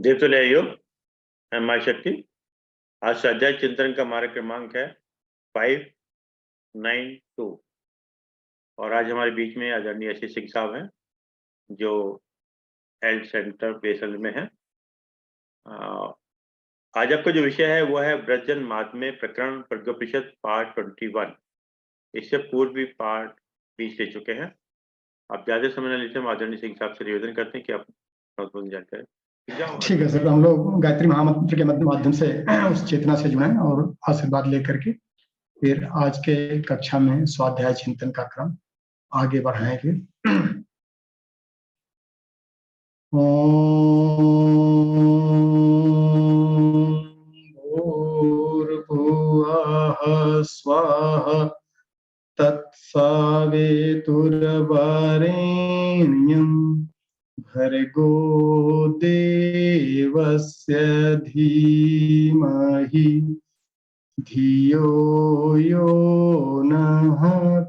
देव तुल्य योग एवं माई शक्ति। आज स्वाध्याय चिंतन का हमारा क्रमांक है 592 और आज हमारे बीच में आदरणीय आशीष सिंह साहब हैं जो हेल्थ सेंटर बेसल में है। आज आपका जो विषय है वो है व्रजजन महात्म्य प्रकरण प्रज्ञोपनिषद पार्ट 21। इससे पूर्व भी पार्ट 20 ले चुके हैं। आप ज्यादा समय न लेते हम आदरणीय सिंह साहब से निवेदन करते हैं कि आप महत्वपूर्ण जानकारी। ठीक है सर, हम लोग गायत्री महामंत्र के माध्यम से उस चेतना से जुड़े और आशीर्वाद लेकर के फिर आज के कक्षा में स्वाध्याय चिंतन का क्रम आगे बढ़ाएंगे। भूर्भुवः स्वः तत्सवितुर्वरेण्यं भर्गो देवस्य धीमहि धियो यो नः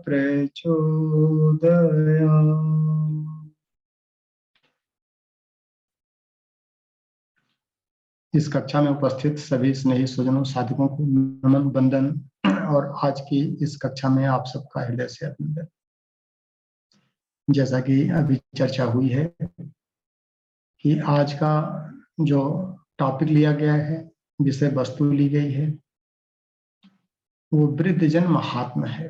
प्रचोदयात्। इस कक्षा में उपस्थित सभी स्नेही स्वजनों साधकों को नमन वंदन और आज की इस कक्षा में आप सबका हृदय से अभिनंदन। जैसा कि अभी चर्चा हुई है कि आज का जो टॉपिक लिया गया है, विषय वस्तु ली गई है, वो वृद्धजन महात्म्य है।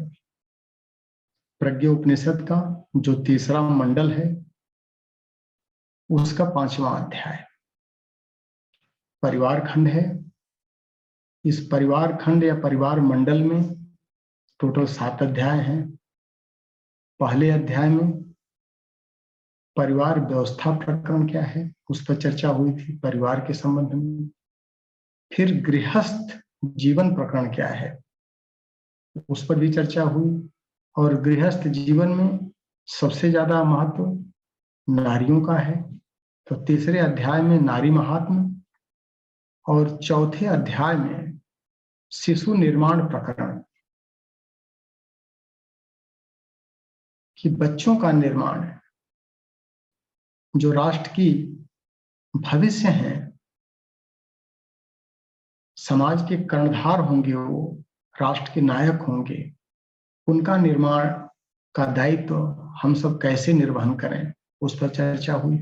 प्रज्ञोपनिषद का जो तीसरा मंडल है उसका 5वां अध्याय परिवार खंड है। इस परिवार खंड या परिवार मंडल में टोटल 7 अध्याय हैं। पहले अध्याय में परिवार व्यवस्था प्रकरण क्या है उस पर चर्चा हुई थी, परिवार के संबंध में। फिर गृहस्थ जीवन प्रकरण क्या है उस पर भी चर्चा हुई और गृहस्थ जीवन में सबसे ज्यादा महत्व नारियों का है, तो तीसरे अध्याय में नारी महात्म्य और चौथे अध्याय में शिशु निर्माण प्रकरण कि बच्चों का निर्माण जो राष्ट्र की भविष्य हैं, समाज के कर्णधार होंगे, वो राष्ट्र के नायक होंगे, उनका निर्माण का दायित्व हम सब कैसे निर्वहन करें उस पर चर्चा हुई।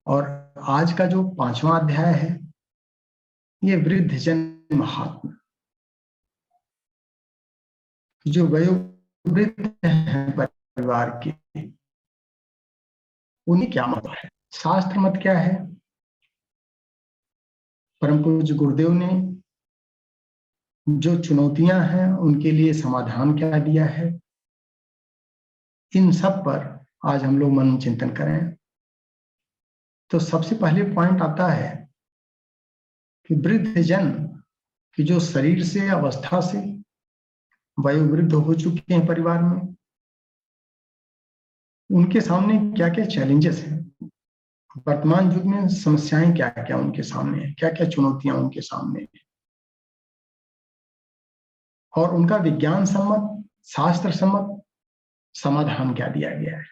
और आज का जो 5वां अध्याय है ये वृद्धजन महात्म्य, जो वयोवृद्ध हैं परिवार के, उन्हें क्या मत है, शास्त्र मत क्या है, परम पूज्य गुरुदेव ने जो चुनौतियां हैं उनके लिए समाधान क्या दिया है, इन सब पर आज हम लोग मनन चिंतन करें। तो सबसे पहले पॉइंट आता है कि वृद्धजन की जो शरीर से अवस्था से वयोवृद्ध हो चुके हैं परिवार में, उनके सामने क्या क्या चैलेंजेस हैं, वर्तमान युग में समस्याएं क्या क्या उनके सामने है, क्या क्या चुनौतियां उनके सामने है, और उनका विज्ञान सम्मत शास्त्र सम्मत समाधान क्या दिया गया है।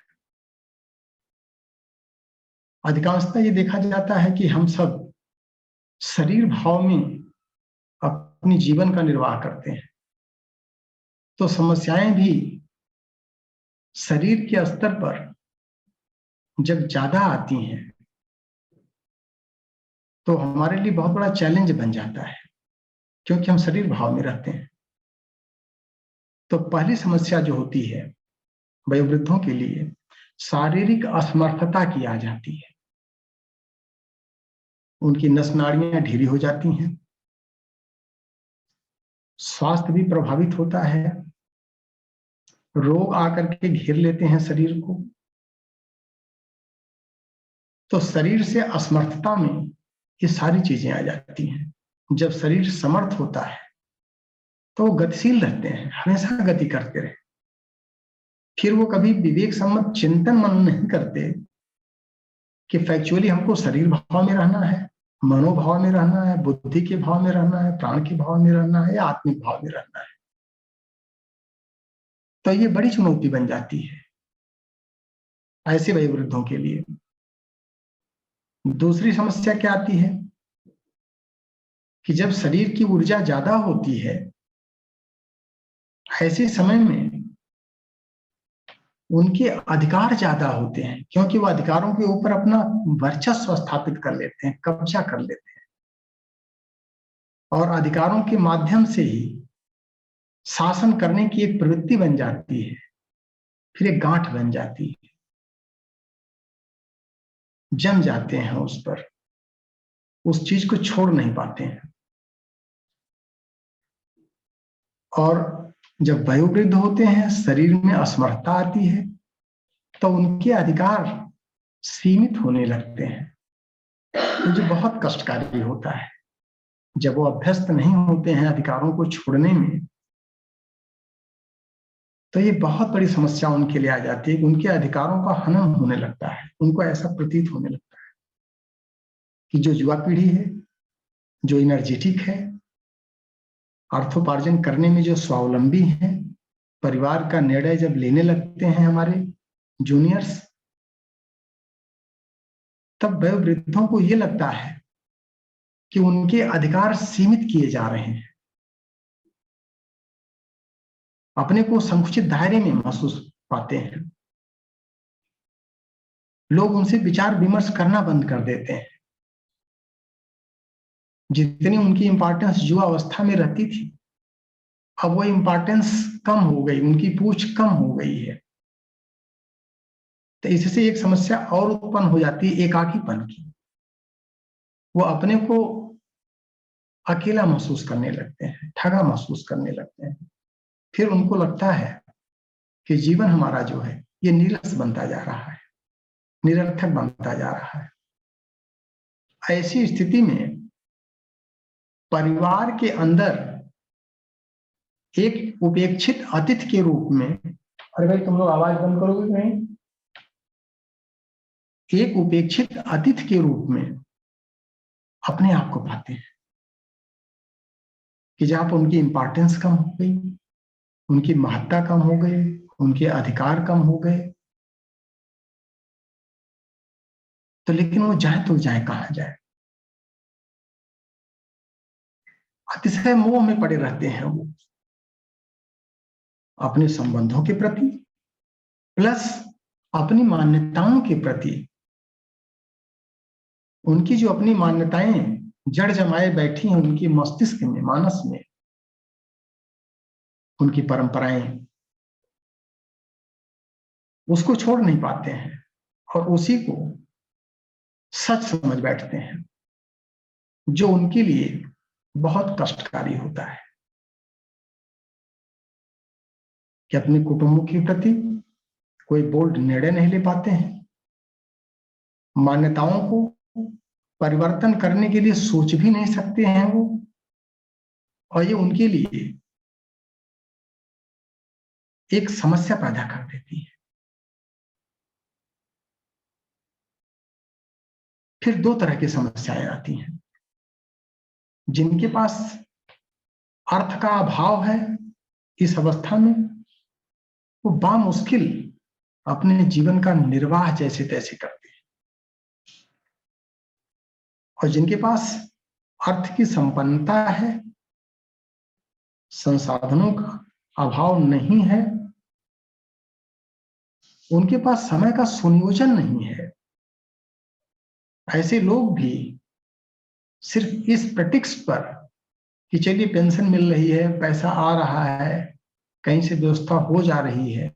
अधिकांशतः ये देखा जाता है कि हम सब शरीर भाव में अपनी जीवन का निर्वाह करते हैं, तो समस्याएं भी शरीर के स्तर पर जब ज्यादा आती हैं तो हमारे लिए बहुत बड़ा चैलेंज बन जाता है, क्योंकि हम शरीर भाव में रहते हैं। तो पहली समस्या जो होती है वयोवृद्धों के लिए, शारीरिक असमर्थता की आ जाती है। उनकी नस नाड़ियां ढीली हो जाती हैं, स्वास्थ्य भी प्रभावित होता है, रोग आकर के घेर लेते हैं शरीर को। तो शरीर से असमर्थता में ये सारी चीजें आ जाती हैं। जब शरीर समर्थ होता है तो वो गतिशील रहते हैं, हमेशा गति करते रहे। फिर वो कभी विवेक सम्मत चिंतन मन नहीं करते कि फैक्चुअली हमको शरीर भाव में रहना है, मनोभाव में रहना है, बुद्धि के भाव में रहना है, प्राण के भाव में रहना है या आत्मिक भाव में रहना है। तो ये बड़ी चुनौती बन जाती है ऐसे वयोवृद्धों के लिए। दूसरी समस्या क्या आती है कि जब शरीर की ऊर्जा ज्यादा होती है, ऐसे समय में उनके अधिकार ज्यादा होते हैं, क्योंकि वो अधिकारों के ऊपर अपना वर्चस्व स्थापित कर लेते हैं, कब्जा कर लेते हैं, और अधिकारों के माध्यम से ही शासन करने की एक प्रवृत्ति बन जाती है, फिर एक गांठ बन जाती है, जम जाते हैं उस पर, उस चीज को छोड़ नहीं पाते हैं। और जब वयोवृद्ध होते हैं, शरीर में असमर्थता आती है, तो उनके अधिकार सीमित होने लगते हैं, तो जो बहुत कष्टकारी होता है। जब वो अभ्यस्त नहीं होते हैं अधिकारों को छोड़ने में, तो ये बहुत बड़ी समस्या उनके लिए आ जाती है कि उनके अधिकारों का हनन होने लगता है। उनको ऐसा प्रतीत होने लगता है कि जो युवा पीढ़ी है, जो एनर्जेटिक है, अर्थोपार्जन करने में जो स्वावलंबी है, परिवार का निर्णय जब लेने लगते हैं हमारे जूनियर्स, तब वयोवृद्धों को ये लगता है कि उनके अधिकार सीमित किए जा रहे हैं, अपने को संकुचित दायरे में महसूस पाते हैं। लोग उनसे विचार विमर्श करना बंद कर देते हैं। जितनी उनकी इंपॉर्टेंस युवा अवस्था में रहती थी, अब वो इंपॉर्टेंस कम हो गई, उनकी पूछ कम हो गई है। तो इससे एक समस्या और उत्पन्न हो जाती है, एकाकीपन की। वो अपने को अकेला महसूस करने लगते हैं, ठगा महसूस करने लगते हैं। फिर उनको लगता है कि जीवन हमारा जो है ये नीरस बनता जा रहा है, निरर्थक बनता जा रहा है। ऐसी स्थिति में परिवार के अंदर एक उपेक्षित अतिथि के रूप में, अरे भाई तुम लोग आवाज बंद करोगे नहीं, एक उपेक्षित अतिथि के रूप में अपने आप को पाते हैं कि जहां पर उनकी इंपॉर्टेंस कम हो गई, उनकी महत्ता कम हो गई, उनके अधिकार कम हो गए, तो लेकिन वो जाए तो जाए कहां जाए। अतिशय मोह में पड़े रहते हैं वो अपने संबंधों के प्रति, प्लस अपनी मान्यताओं के प्रति। उनकी जो अपनी मान्यताएं जड़ जमाए बैठी हैं उनकी मस्तिष्क में, मानस में, उनकी परंपराएं, उसको छोड़ नहीं पाते हैं और उसी को सच समझ बैठते हैं, जो उनके लिए बहुत कष्टकारी होता है कि अपने कुटुंबों के प्रति कोई बोल्ड निर्णय नहीं ले पाते हैं, मान्यताओं को परिवर्तन करने के लिए सोच भी नहीं सकते हैं वो, और ये उनके लिए एक समस्या पैदा कर देती है। फिर दो तरह की समस्याएं आती हैं। जिनके पास अर्थ का अभाव है इस अवस्था में, वो बामुश्किल अपने जीवन का निर्वाह जैसे तैसे करते हैं, और जिनके पास अर्थ की संपन्नता है, संसाधनों का अभाव नहीं है, उनके पास समय का सुनियोजन नहीं है, ऐसे लोग भी सिर्फ इस प्रटिक्स पर कि चलिए पेंशन मिल रही है, पैसा आ रहा है, कहीं से व्यवस्था हो जा रही है,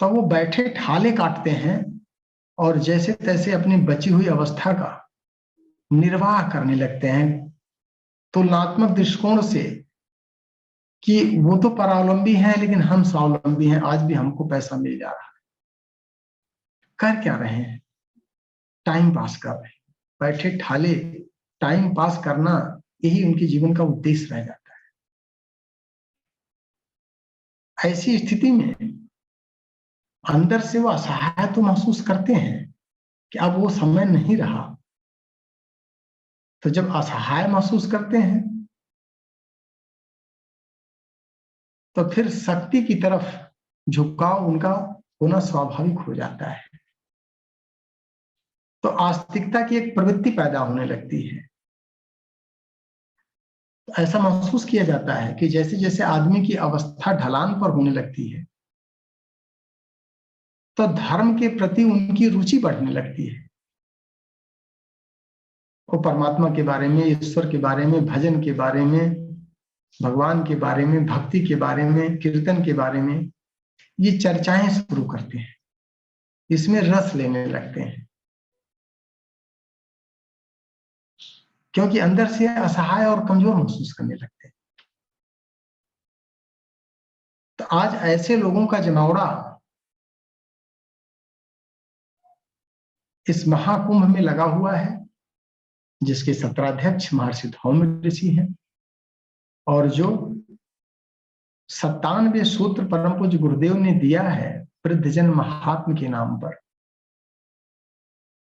तो वो बैठे ठाले काटते हैं और जैसे तैसे अपनी बची हुई अवस्था का निर्वाह करने लगते हैं, तुलनात्मक दृष्टिकोण से कि वो तो परावलंबी हैं लेकिन हम स्वावलंबी हैं, आज भी हमको पैसा मिल जा रहा है। कर क्या रहे हैं? टाइम पास कर रहे हैं, बैठे ठाले टाइम पास करना, यही उनके जीवन का उद्देश्य रह जाता है। ऐसी स्थिति में अंदर से वो असहाय तो महसूस करते हैं कि अब वो समय नहीं रहा, तो जब असहाय महसूस करते हैं तो फिर शक्ति की तरफ झुकाव उनका होना स्वाभाविक हो जाता है। तो आस्तिकता की एक प्रवृत्ति पैदा होने लगती है। तो ऐसा महसूस किया जाता है कि जैसे जैसे आदमी की अवस्था ढलान पर होने लगती है, तो धर्म के प्रति उनकी रुचि बढ़ने लगती है। वो परमात्मा के बारे में, ईश्वर के बारे में, भजन के बारे में, भगवान के बारे में, भक्ति के बारे में, कीर्तन के बारे में ये चर्चाएं शुरू करते हैं, इसमें रस लेने लगते हैं, क्योंकि अंदर से असहाय और कमजोर महसूस करने लगते हैं। तो आज ऐसे लोगों का जमावड़ा इस महाकुंभ में लगा हुआ है, जिसके सत्राध्यक्ष महर्षि धौम्य ऋषि हैं, और जो 97 सूत्र परम पूज्य गुरुदेव ने दिया है वृद्धजन महात्म के नाम पर,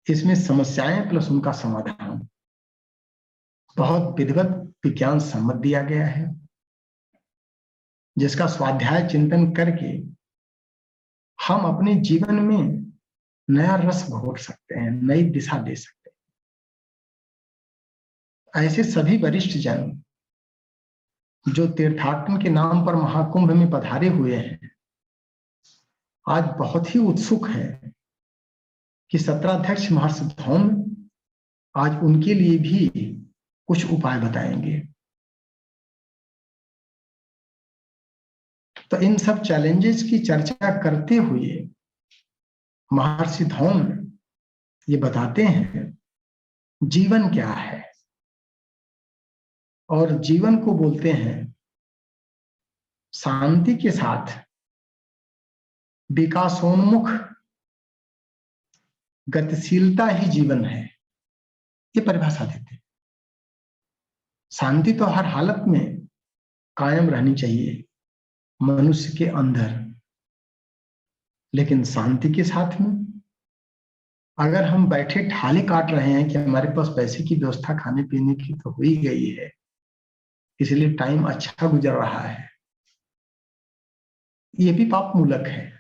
इसमें समस्याएं प्लस उनका समाधान बहुत विधिवत विज्ञान सम्मत दिया गया है, जिसका स्वाध्याय चिंतन करके हम अपने जीवन में नया रस घोट सकते हैं, नई दिशा दे सकते हैं। ऐसे सभी वरिष्ठ जन जो तीर्थाटन के नाम पर महाकुंभ में पधारे हुए हैं, आज बहुत ही उत्सुक है कि सत्राध्यक्ष महर्षि धौम्य आज उनके लिए भी कुछ उपाय बताएंगे। तो इन सब चैलेंजेस की चर्चा करते हुए महर्षि धौम्य ये बताते हैं जीवन क्या है, और जीवन को बोलते हैं शांति के साथ विकासोन्मुख गतिशीलता ही जीवन है, ये परिभाषा देते हैं। शांति तो हर हालत में कायम रहनी चाहिए मनुष्य के अंदर, लेकिन शांति के साथ में अगर हम बैठे ठाले काट रहे हैं कि हमारे पास पैसे की व्यवस्था खाने पीने की तो हो ही गई है, इसलिए टाइम अच्छा गुजर रहा है, ये भी पाप मूलक है,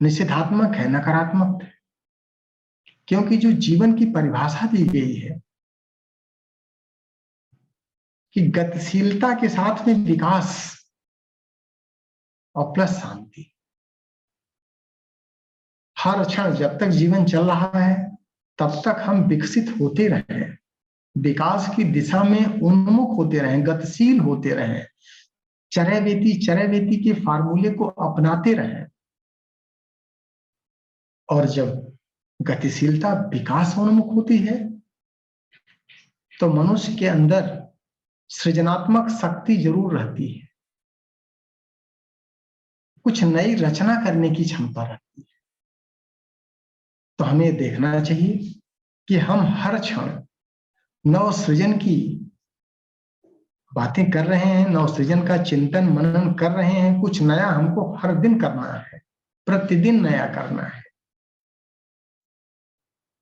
निषेधात्मक है, नकारात्मक है। क्योंकि जो जीवन की परिभाषा दी गई है कि गतिशीलता के साथ में विकास और प्लस शांति, हर क्षण जब तक जीवन चल रहा है तब तक हम विकसित होते रहें, विकास की दिशा में उन्मुख होते रहें, गतिशील होते रहें, चरैवेति के फार्मूले को अपनाते रहें। और जब गतिशीलता विकास उन्मुख होती है तो मनुष्य के अंदर सृजनात्मक शक्ति जरूर रहती है, कुछ नई रचना करने की क्षमता रहती है। तो हमें देखना चाहिए कि हम हर क्षण नव सृजन की बातें कर रहे हैं, नव सृजन का चिंतन मनन कर रहे हैं, कुछ नया हमको हर दिन करना है, प्रतिदिन नया करना है।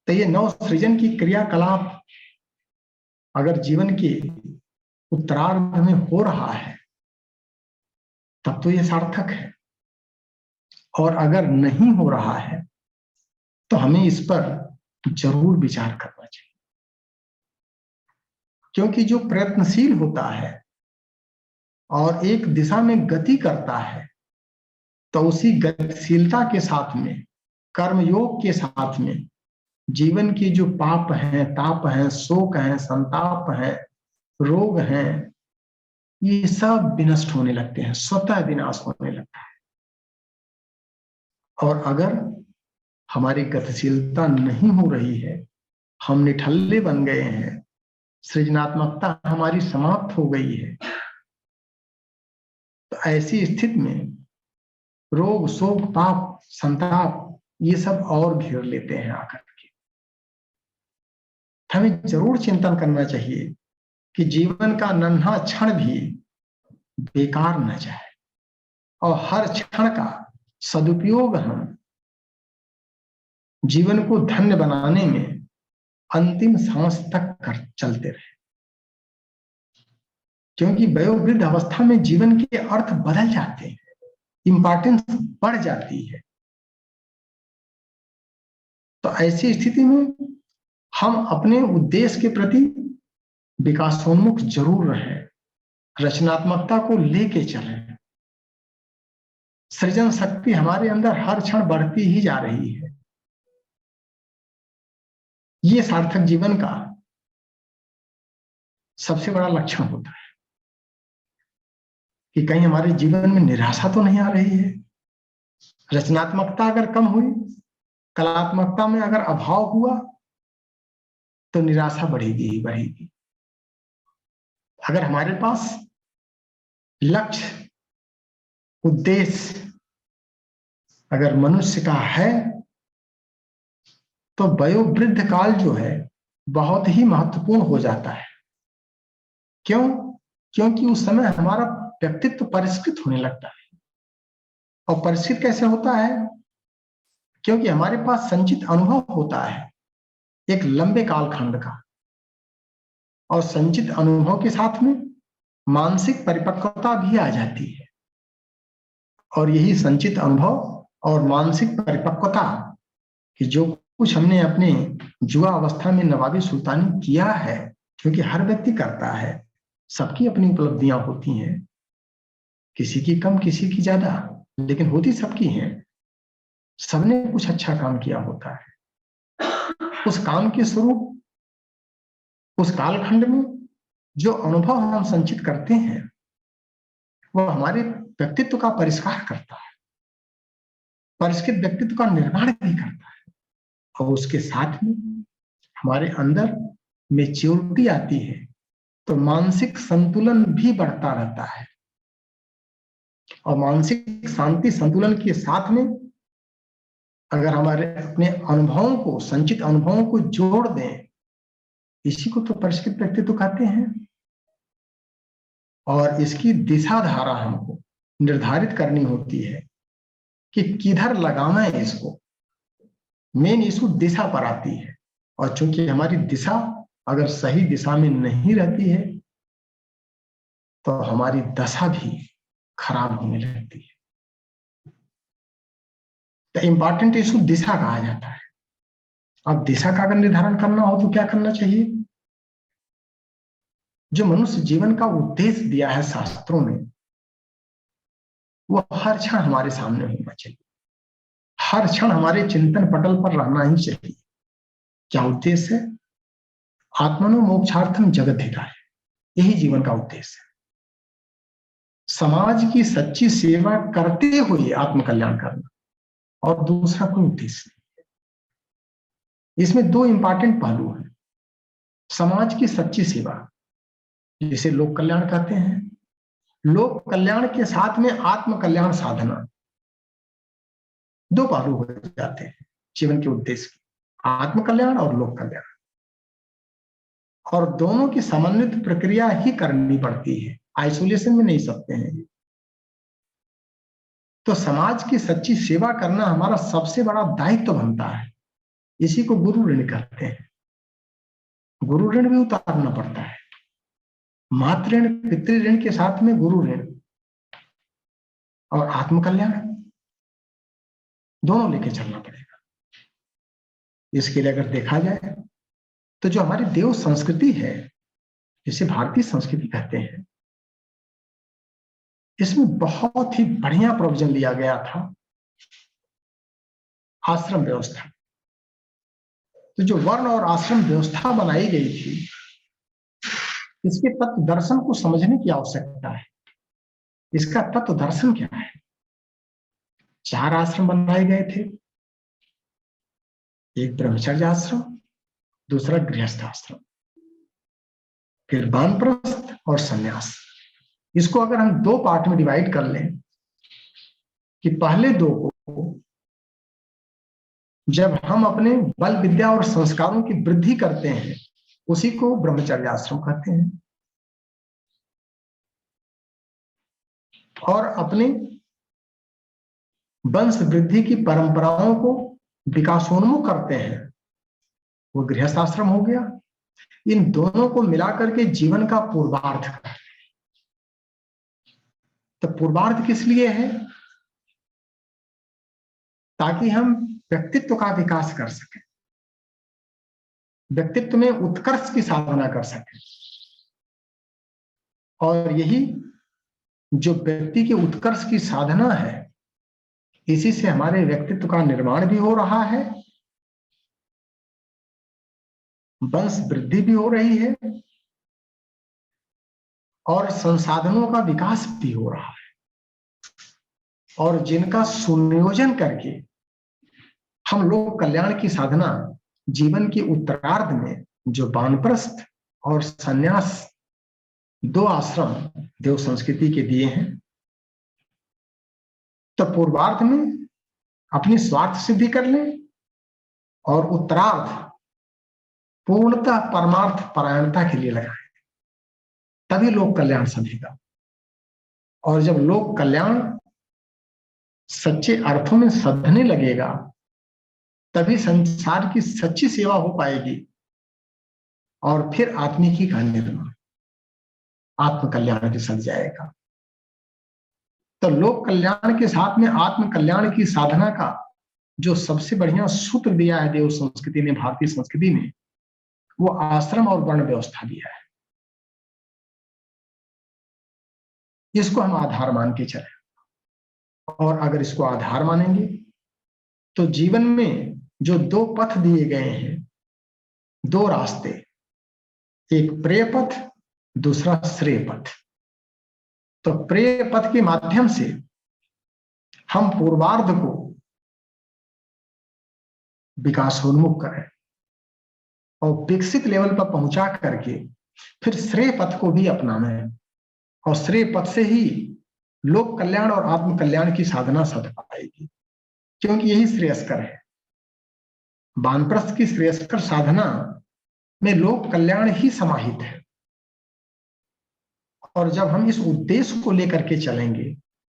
तो ये नव सृजन की क्रियाकलाप अगर जीवन के उत्तरार्ध में हो रहा है तब तो ये सार्थक है, और अगर नहीं हो रहा है तो हमें इस पर जरूर विचार करना चाहिए। क्योंकि जो प्रयत्नशील होता है और एक दिशा में गति करता है तो उसी गतिशीलता के साथ में, कर्मयोग के साथ में जीवन की जो पाप हैं, ताप हैं, शोक हैं, संताप हैं, रोग हैं, ये सब विनष्ट होने लगते हैं, स्वतः विनाश होने लगता है। और अगर हमारी गतिशीलता नहीं हो रही है, हम निठल्ले बन गए हैं, सृजनात्मकता हमारी समाप्त हो गई है, तो ऐसी स्थिति में रोग, शोक, पाप, संताप ये सब और घेर लेते हैं आकर के। हमें जरूर चिंतन करना चाहिए कि जीवन का नन्हा क्षण भी बेकार न जाए और हर क्षण का सदुपयोग हम जीवन को धन्य बनाने में अंतिम सांस तक कर चलते रहे। क्योंकि वयोवृद्ध अवस्था में जीवन के अर्थ बदल जाते हैं, इंपॉर्टेंस बढ़ जाती है। तो ऐसी स्थिति में हम अपने उद्देश्य के प्रति विकासोन्मुख जरूर रहें, रचनात्मकता को लेके चलें। सृजन शक्ति हमारे अंदर हर क्षण बढ़ती ही जा रही है। ये सार्थक जीवन का सबसे बड़ा लक्षण होता है कि कहीं हमारे जीवन में निराशा तो नहीं आ रही है। रचनात्मकता अगर कम हुई, कलात्मकता में अगर अभाव हुआ, तो निराशा बढ़ेगी ही बढ़ेगी। अगर हमारे पास लक्ष्य, उद्देश्य अगर मनुष्य का है, तो वयोवृद्ध काल जो है बहुत ही महत्वपूर्ण हो जाता है। क्यों? क्योंकि उस समय हमारा व्यक्तित्व परिष्कृत होने लगता है। और परिष्कृत कैसे होता है? क्योंकि हमारे पास संचित अनुभव होता है एक लंबे कालखंड का, और संचित अनुभव के साथ में मानसिक परिपक्वता भी आ जाती है। और यही संचित अनुभव और मानसिक परिपक्वता कि जो कुछ हमने अपने जुआ अवस्था में नवाबी सुल्तानी किया है, क्योंकि हर व्यक्ति करता है, सबकी अपनी उपलब्धियां होती हैं, किसी की कम किसी की ज्यादा, लेकिन होती सबकी हैं। सबने कुछ अच्छा काम किया होता है। उस काम के स्वरूप उस कालखंड में जो अनुभव हम संचित करते हैं, वह हमारे व्यक्तित्व का परिष्कार करता है, परिष्कृत व्यक्तित्व का निर्माण भी करता है। और उसके साथ में हमारे अंदर मेच्योरिटी आती है, तो मानसिक संतुलन भी बढ़ता रहता है। और मानसिक शांति संतुलन के साथ में अगर हमारे अपने अनुभवों को, संचित अनुभवों को जोड़ दें, इसी को तो परिष्कृत व्यक्तित्व कहते हैं। और इसकी दिशा धारा हमको निर्धारित करनी होती है कि किधर लगाना है इसको। मेन इशू दिशा पर आती है, और चूंकि हमारी दिशा अगर सही दिशा में नहीं रहती है, तो हमारी दशा भी खराब होने लगती है। तो इंपॉर्टेंट इशू दिशा कहा जाता है। अब दिशा का अगर निर्धारण करना हो तो क्या करना चाहिए? जो मनुष्य जीवन का उद्देश्य दिया है शास्त्रों में, वो हर क्षण हमारे सामने होना चाहिए, हर क्षण हमारे चिंतन पटल पर रहना ही चाहिए। क्या उद्देश्य है? आत्मनो मोक्षार्थम जगत हिताय, यही जीवन का उद्देश्य है। समाज की सच्ची सेवा करते हुए आत्म कल्याण करना, और दूसरा कोई उद्देश्य नहीं है। इसमें दो इंपॉर्टेंट पहलू हैं। समाज की सच्ची सेवा, जिसे लोक कल्याण कहते हैं, लोक कल्याण के साथ में आत्म कल्याण साधना, दो पहलू हो जाते हैं जीवन के उद्देश्य की, आत्म कल्याण और लोक कल्याण। और दोनों की समन्वित प्रक्रिया ही करनी पड़ती है, आइसोलेशन में नहीं सकते हैं। तो समाज की सच्ची सेवा करना हमारा सबसे बड़ा दायित्व बनता है। इसी को गुरु ऋण कहते हैं। गुरु ऋण भी उतारना पड़ता है, मातृ ऋण, पितृ ऋण के साथ में गुरु ऋण और आत्म कल्याण, दोनों लेके चलना पड़ेगा। इसके लिए अगर देखा जाए तो जो हमारी देव संस्कृति है, जिसे भारतीय संस्कृति कहते हैं, इसमें बहुत ही बढ़िया प्रोविजन लिया गया था आश्रम व्यवस्था। तो जो वर्ण और आश्रम व्यवस्था बनाई गई थी, इसके तत्व दर्शन को समझने की आवश्यकता है। इसका तत्व दर्शन क्या है? 4 आश्रम बनाए गए थे, एक ब्रह्मचर्य आश्रम, दूसरा गृहस्थ आश्रम, फिर वानप्रस्थ और संन्यास। इसको अगर हम 2 पार्ट में डिवाइड कर लें कि पहले 2 को जब हम अपने बल विद्या और संस्कारों की वृद्धि करते हैं, उसी को ब्रह्मचर्य आश्रम कहते हैं, और अपने वंश वृद्धि की परंपराओं को विकासोन्मुख करते हैं, वो गृहस्थ आश्रम हो गया। इन दोनों को मिलाकर के जीवन का पूर्वार्ध करते हैं। तो पूर्वार्ध किस लिए है? ताकि हम व्यक्तित्व का विकास कर सकें, व्यक्तित्व में उत्कर्ष की साधना कर सके। और यही जो व्यक्ति के उत्कर्ष की साधना है, इसी से हमारे व्यक्तित्व का निर्माण भी हो रहा है, वंश वृद्धि भी हो रही है और संसाधनों का विकास भी हो रहा है, और जिनका सुनियोजन करके हम लोग कल्याण की साधना जीवन के उत्तरार्ध में, जो वानप्रस्थ और संन्यास 2 आश्रम देव संस्कृति के दिए हैं, तो पूर्वार्ध में अपनी स्वार्थ सिद्धि कर लें और उत्तरार्ध पूर्णतः परमार्थ परायणता के लिए लगाएं, तभी लोक कल्याण सधेगा। और जब लोक कल्याण सच्चे अर्थों में सधने लगेगा, तभी संसार की सच्ची सेवा हो पाएगी और फिर आत्मिकी का निर्माण, आत्म कल्याण भी सध जाएगा। तो लोक कल्याण के साथ में आत्म कल्याण की साधना का जो सबसे बढ़िया सूत्र दिया है देव संस्कृति ने, भारतीय संस्कृति में, वो आश्रम और वर्ण व्यवस्था दिया है। इसको हम आधार मान के चले, और अगर इसको आधार मानेंगे तो जीवन में जो 2 पथ दिए गए हैं, 2 रास्ते, एक प्रेय पथ, दूसरा श्रेय पथ। तो प्रेय पथ के माध्यम से हम पूर्वार्ध को विकासोन्मुख करें और विकसित लेवल पर पहुंचा करके फिर श्रेय पथ को भी अपनाएं, और श्रेय पथ से ही लोक कल्याण और आत्म कल्याण की साधना सध पाएगी, क्योंकि यही श्रेयस्कर है। वानप्रस्थ की श्रेयस्कर साधना में लोक कल्याण ही समाहित है, और जब हम इस उद्देश्य को लेकर के चलेंगे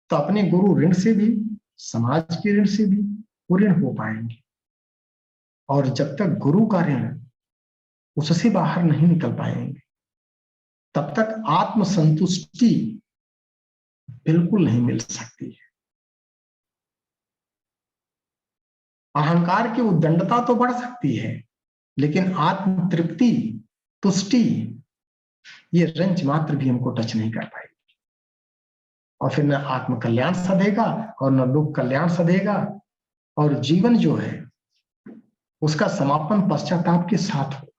तो अपने गुरु ऋण से भी, समाज के ऋण से भी वो ऋण हो पाएंगे। और जब तक गुरु का ऋण उससे बाहर नहीं निकल पाएंगे, तब तक आत्म संतुष्टि बिल्कुल नहीं मिल सकती है। अहंकार की उद्दंडता तो बढ़ सकती है, लेकिन आत्म तृप्ति, तुष्टि, ये रंच मात्र भी हमको टच नहीं कर पाएगी, और फिर न आत्म कल्याण सधेगा और न लोक कल्याण सधेगा, और जीवन जो है उसका समापन पश्चाताप के साथ होगा।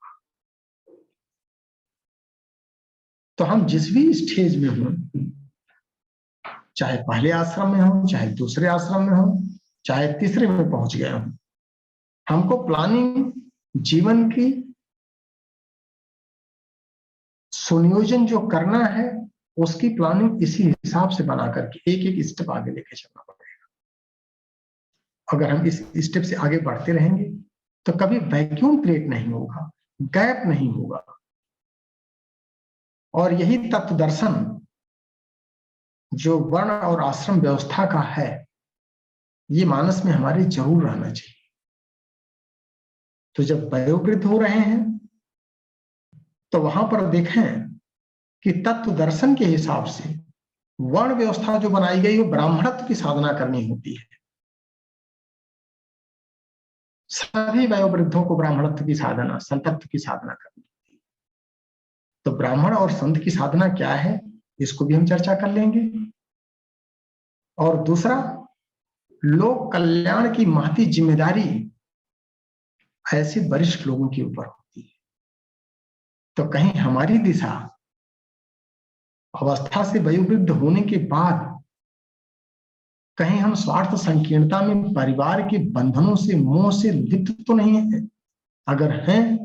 तो हम जिस भी स्टेज में हों, चाहे पहले आश्रम में हो, चाहे दूसरे आश्रम में हो, चाहे तीसरे में पहुंच गए हो, हमको प्लानिंग जीवन की सुनियोजन जो करना है, उसकी प्लानिंग इसी हिसाब से बना करके एक एक स्टेप आगे लेके चलना पड़ेगा। अगर हम इस स्टेप से आगे बढ़ते रहेंगे तो कभी वैक्यूम क्रिएट नहीं होगा, गैप नहीं होगा। और यही तत्व दर्शन जो वर्ण और आश्रम व्यवस्था का है, ये मानस में हमारे जरूर रहना चाहिए। तो जब वयोवृद्ध हो रहे हैं तो वहां पर देखें कि तत्व दर्शन के हिसाब से वर्ण व्यवस्था जो बनाई गई, वो ब्राह्मणत्व की साधना करनी होती है। सभी वयोवृद्धों को ब्राह्मणत्व की साधना, संतत्व की साधना करनी होती है। तो ब्राह्मण और संत की साधना क्या है, इसको भी हम चर्चा कर लेंगे। और दूसरा, लोक कल्याण की महती जिम्मेदारी ऐसे वरिष्ठ लोगों के ऊपर होती है। तो कहीं हमारी दिशा अवस्था से वयोवृद्ध होने के बाद कहीं हम स्वार्थ संकीर्णता में परिवार के बंधनों से, मोह से लिप्त तो नहीं है? अगर हैं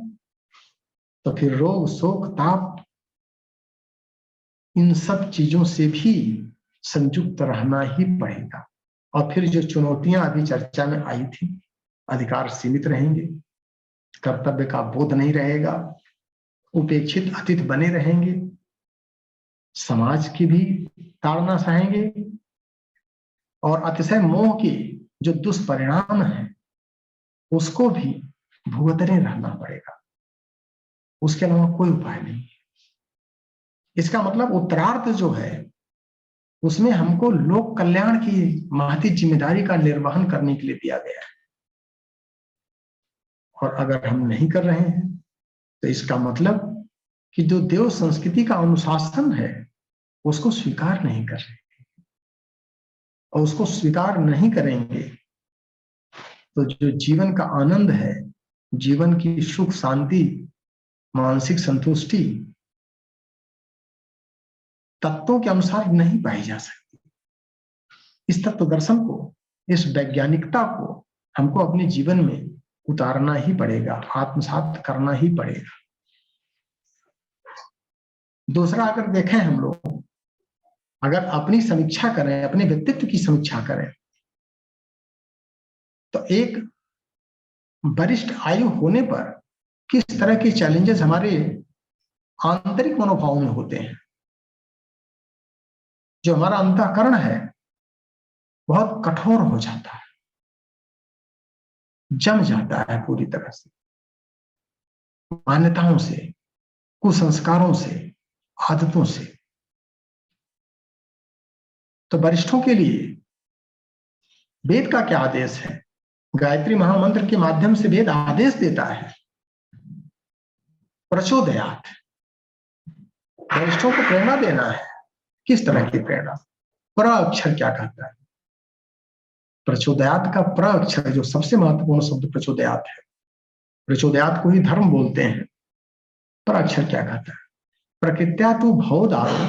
तो फिर रोग, शोक, ताप, इन सब चीजों से भी संयुक्त रहना ही पड़ेगा। और फिर जो चुनौतियां अभी चर्चा में आई थी, अधिकार सीमित रहेंगे, कर्तव्य का बोध नहीं रहेगा, उपेक्षित अतिथि बने रहेंगे, समाज की भी ताड़ना सहेंगे, और अतिशय मोह के जो दुष्परिणाम है उसको भी भुगतने रहना पड़ेगा। उसके अलावा कोई उपाय नहीं है। इसका मतलब उत्तरार्थ जो है उसमें हमको लोक कल्याण की महती जिम्मेदारी का निर्वहन करने के लिए दिया गया है, और अगर हम नहीं कर रहे हैं तो इसका मतलब कि जो देव संस्कृति का अनुशासन है उसको स्वीकार नहीं कर रहे, और उसको स्वीकार नहीं करेंगे तो जो जीवन का आनंद है, जीवन की सुख शांति, मानसिक संतुष्टि तत्वों के अनुसार नहीं पाई जा सकती। इस तत्व दर्शन को, इस वैज्ञानिकता को हमको अपने जीवन में उतारना ही पड़ेगा, आत्मसात करना ही पड़ेगा। दूसरा, अगर देखें हम लोग, अगर अपनी समीक्षा करें, अपने व्यक्तित्व की समीक्षा करें, तो एक वरिष्ठ आयु होने पर किस तरह के चैलेंजेस हमारे आंतरिक मनोभाव में होते हैं। जो हमारा अंतःकरण है बहुत कठोर हो जाता है, जम जाता है पूरी तरह से, मान्यताओं से, कुसंस्कारों से, आदतों से। तो वरिष्ठों के लिए वेद का क्या आदेश है? गायत्री महामंत्र के माध्यम से वेद आदेश देता है, प्रचोदयात। वरिष्ठों को प्रेरणा देना है। किस तरह की प्रेरणा? प्र अक्षर क्या कहता है? प्रचोदयात का प्र अक्षर, जो सबसे महत्वपूर्ण शब्द प्रचोदयात है, प्रचोदयात को ही धर्म बोलते हैं। प्र अक्षर क्या कहता है? प्रकृत्या तु भवदारो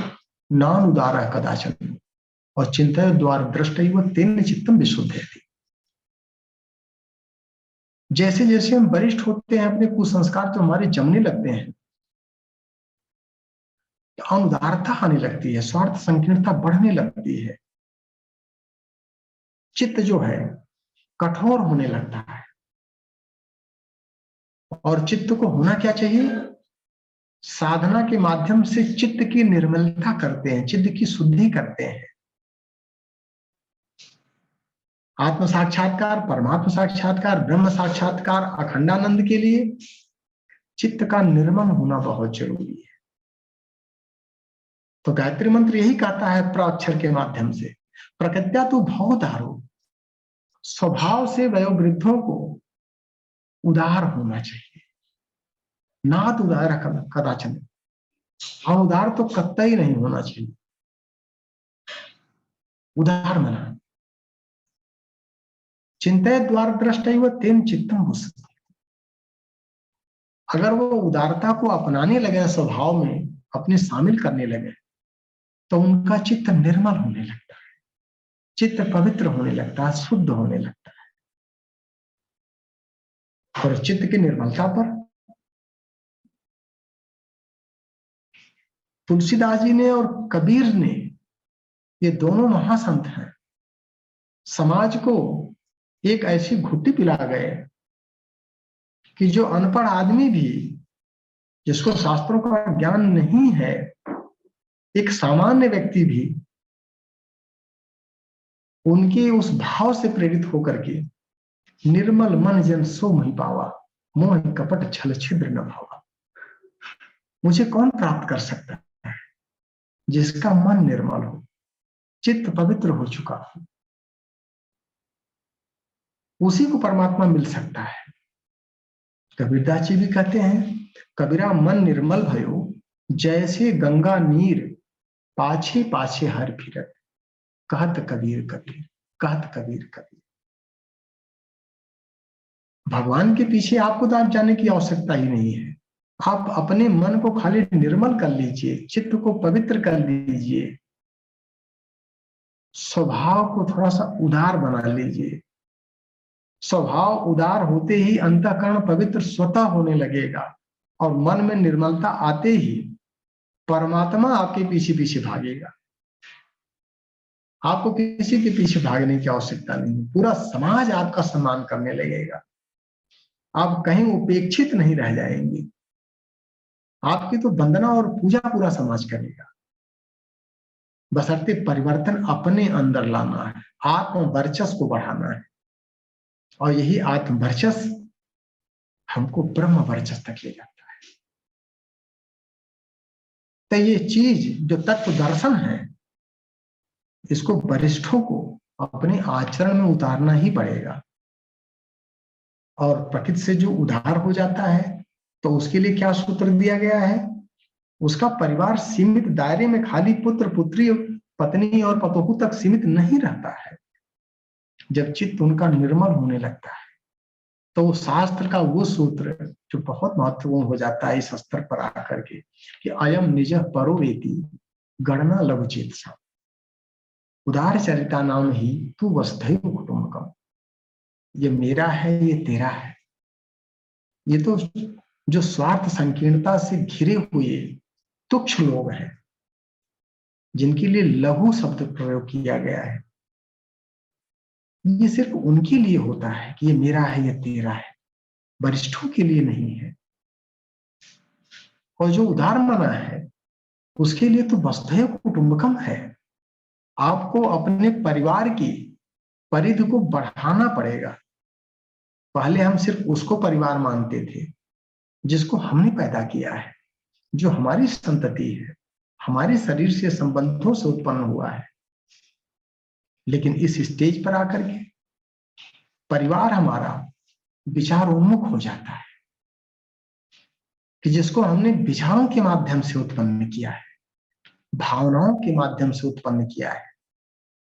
नान उदार कदाचन और चिंता द्वार दृष्टैव तेन चित्तम विशुद्धयति। जैसे जैसे हम वरिष्ठ होते हैं, अपने कुसंस्कार जो हमारे जमने लगते हैं, तो अनुदारता आने लगती है, स्वार्थ संकीर्णता बढ़ने लगती है, चित्त जो है कठोर होने लगता है। और चित्त को होना क्या चाहिए? साधना के माध्यम से चित्त की निर्मलता करते हैं, चित्त की शुद्धि करते हैं। आत्म साक्षात्कार, परमात्म साक्षात्कार, ब्रह्म साक्षात्कार, अखंडानंद के लिए चित्त का निर्मल होना बहुत जरूरी है। तो गायत्री मंत्र यही कहता है प्राक्षर के माध्यम से, प्रकृत्या तु भवदारो, स्वभाव से वयोवृद्धों को उदार होना चाहिए। नात उदार कदाचन, उदार तो कतई नहीं होना चाहिए। उदार मना, चिंता द्वार दृष्टैव तेन चित्तम विशुद्धयति। अगर वो उदारता को अपनाने लगे, स्वभाव में अपने शामिल करने लगे, तो उनका चित्त निर्मल होने लगता है, चित्त पवित्र होने लगता है, शुद्ध होने लगता है। और चित्त की निर्मलता पर तुलसीदास जी ने और कबीर ने, ये दोनों महासंत हैं, समाज को एक ऐसी घुट्टी पिला गए कि जो अनपढ़ आदमी भी, जिसको शास्त्रों का ज्ञान नहीं है, एक सामान्य व्यक्ति भी उनके उस भाव से प्रेरित होकर के निर्मल मन जन सो मही पावा, मोह कपट छल छिद्र न भावा। मुझे कौन प्राप्त कर सकता है? जिसका मन निर्मल हो, चित्त पवित्र हो चुका हो, उसी को परमात्मा मिल सकता है। कबीरदास जी भी कहते हैं, कबीरा मन निर्मल भयो जैसे गंगा नीर, पाछे पाछे हर फिरत, कहत कबीर कबीर, कहत कबीर कबीर। भगवान के पीछे आपको तो आप जाने की आवश्यकता ही नहीं है। आप अपने मन को खाली निर्मल कर लीजिए, चित्त को पवित्र कर लीजिए, स्वभाव को थोड़ा सा उदार बना लीजिए। स्वभाव उदार होते ही अंतःकरण पवित्र स्वतः होने लगेगा, और मन में निर्मलता आते ही परमात्मा आपके पीछे पीछे भागेगा। आपको किसी के पीछे भागने की आवश्यकता नहीं, पूरा समाज आपका सम्मान करने लगेगा। आप कहीं उपेक्षित नहीं रह जाएंगे। आपकी तो वंदना और पूजा पूरा समाज करेगा। बशर्ते परिवर्तन अपने अंदर लाना है, आत्म वर्चस्व को बढ़ाना है, और यही आत्म वर्चस्व हमको ब्रह्म वर्चस्व तक ले जाता है। तो ये चीज जो तत्व दर्शन है, इसको वरिष्ठों को अपने आचरण में उतारना ही पड़ेगा। और प्रकृति से जो उधार हो जाता है, तो उसके लिए क्या सूत्र दिया गया है? उसका परिवार सीमित दायरे में खाली पुत्र पुत्री पत्नी और पतोहू तक सीमित नहीं रहता है। जब चित्त उनका निर्मल होने लगता है तो वो शास्त्र का वो सूत्र जो बहुत महत्वपूर्ण हो जाता है इस स्तर पर आकर के कि अयम निज परो वेति गणना लघु चेतसा उदार चरिता नाम ही तू वसुधैव कुटुंबकम। ये मेरा है, ये तेरा है। ये तो जो स्वार्थ संकीर्णता से घिरे हुए तुच्छ लोग हैं जिनके लिए लघु शब्द प्रयोग किया गया है, ये सिर्फ उनके लिए होता है कि ये मेरा है, ये तेरा है, वरिष्ठों के लिए नहीं है। और जो उदार मना है उसके लिए तो वसुधैव कुटुंबकम है। आपको अपने परिवार की परिधि को बढ़ाना पड़ेगा। पहले हम सिर्फ उसको परिवार मानते थे जिसको हमने पैदा किया है, जो हमारी संतति है, हमारे शरीर से संबंधों से उत्पन्न हुआ है। लेकिन इस स्टेज पर आकर के परिवार हमारा विचार उन्मुख हो जाता है कि जिसको हमने विचारों के माध्यम से उत्पन्न किया है, भावनाओं के माध्यम से उत्पन्न किया है।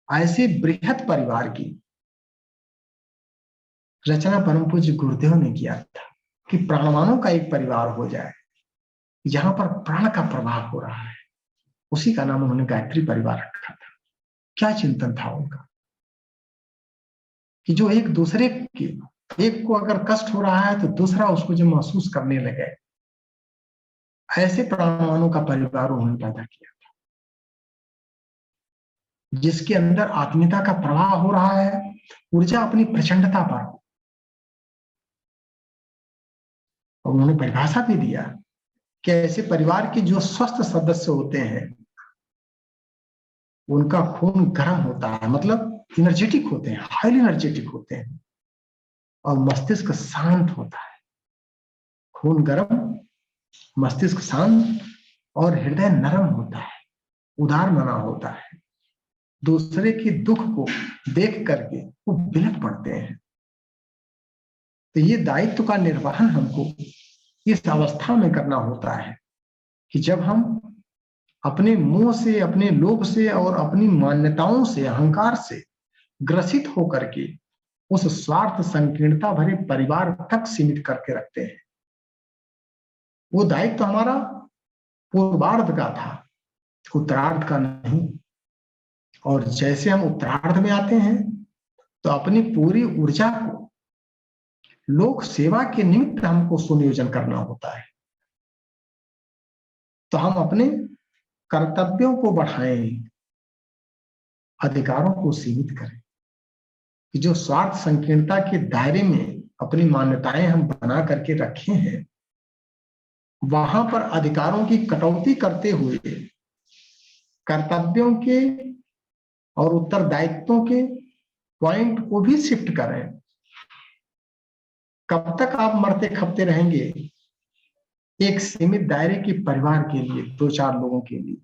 ऐसे बृहत परिवार की रचना परम पूज्य गुरुदेव ने किया था कि प्राणवानों का एक परिवार हो जाए जहां पर प्राण का प्रवाह हो रहा है। उसी का नाम उन्होंने गायत्री परिवार रखा था। क्या चिंतन था उनका कि जो एक दूसरे की, एक को अगर कष्ट हो रहा है तो दूसरा उसको जो महसूस करने लगे, ऐसे प्राणवानों का परिवार उन्होंने पैदा किया था जिसके अंदर आत्मीयता का प्रवाह हो रहा है, ऊर्जा अपनी प्रचंडता पर। और उन्होंने परिभाषा भी दिया कि ऐसे परिवार के जो स्वस्थ सदस्य होते हैं उनका खून गर्म होता है, मतलब एनर्जेटिक होते हैं, हाईली एनर्जेटिक होते हैं, और मस्तिष्क शांत होता है। खून गर्म, मस्तिष्क शांत और हृदय नरम होता है, उदार मना होता है। दूसरे के दुख को देख करके वो बिलख पड़ते हैं। तो ये दायित्व का निर्वहन हमको इस अवस्था में करना होता है कि जब हम अपने मुंह से, अपने लोभ से और अपनी मान्यताओं से, अहंकार से ग्रसित होकर के उस स्वार्थ संकीर्णता भरे परिवार तक सीमित करके रखते हैं। वो दायित्व हमारा पूर्वार्ध का था, उत्तरार्ध का नहीं। और जैसे हम उत्तरार्ध में आते हैं तो अपनी पूरी ऊर्जा को लोक सेवा के निमित्त हमको सुनियोजन करना होता है। तो हम अपने कर्तव्यों को बढ़ाएं, अधिकारों को सीमित करें कि जो स्वार्थ संकीर्णता के दायरे में अपनी मान्यताएं हम बना करके रखे हैं, वहां पर अधिकारों की कटौती करते हुए कर्तव्यों के और उत्तरदायित्वों के पॉइंट को भी शिफ्ट करें। कब तक आप मरते खपते रहेंगे एक सीमित दायरे के परिवार के लिए, 2-4 लोगों के लिए?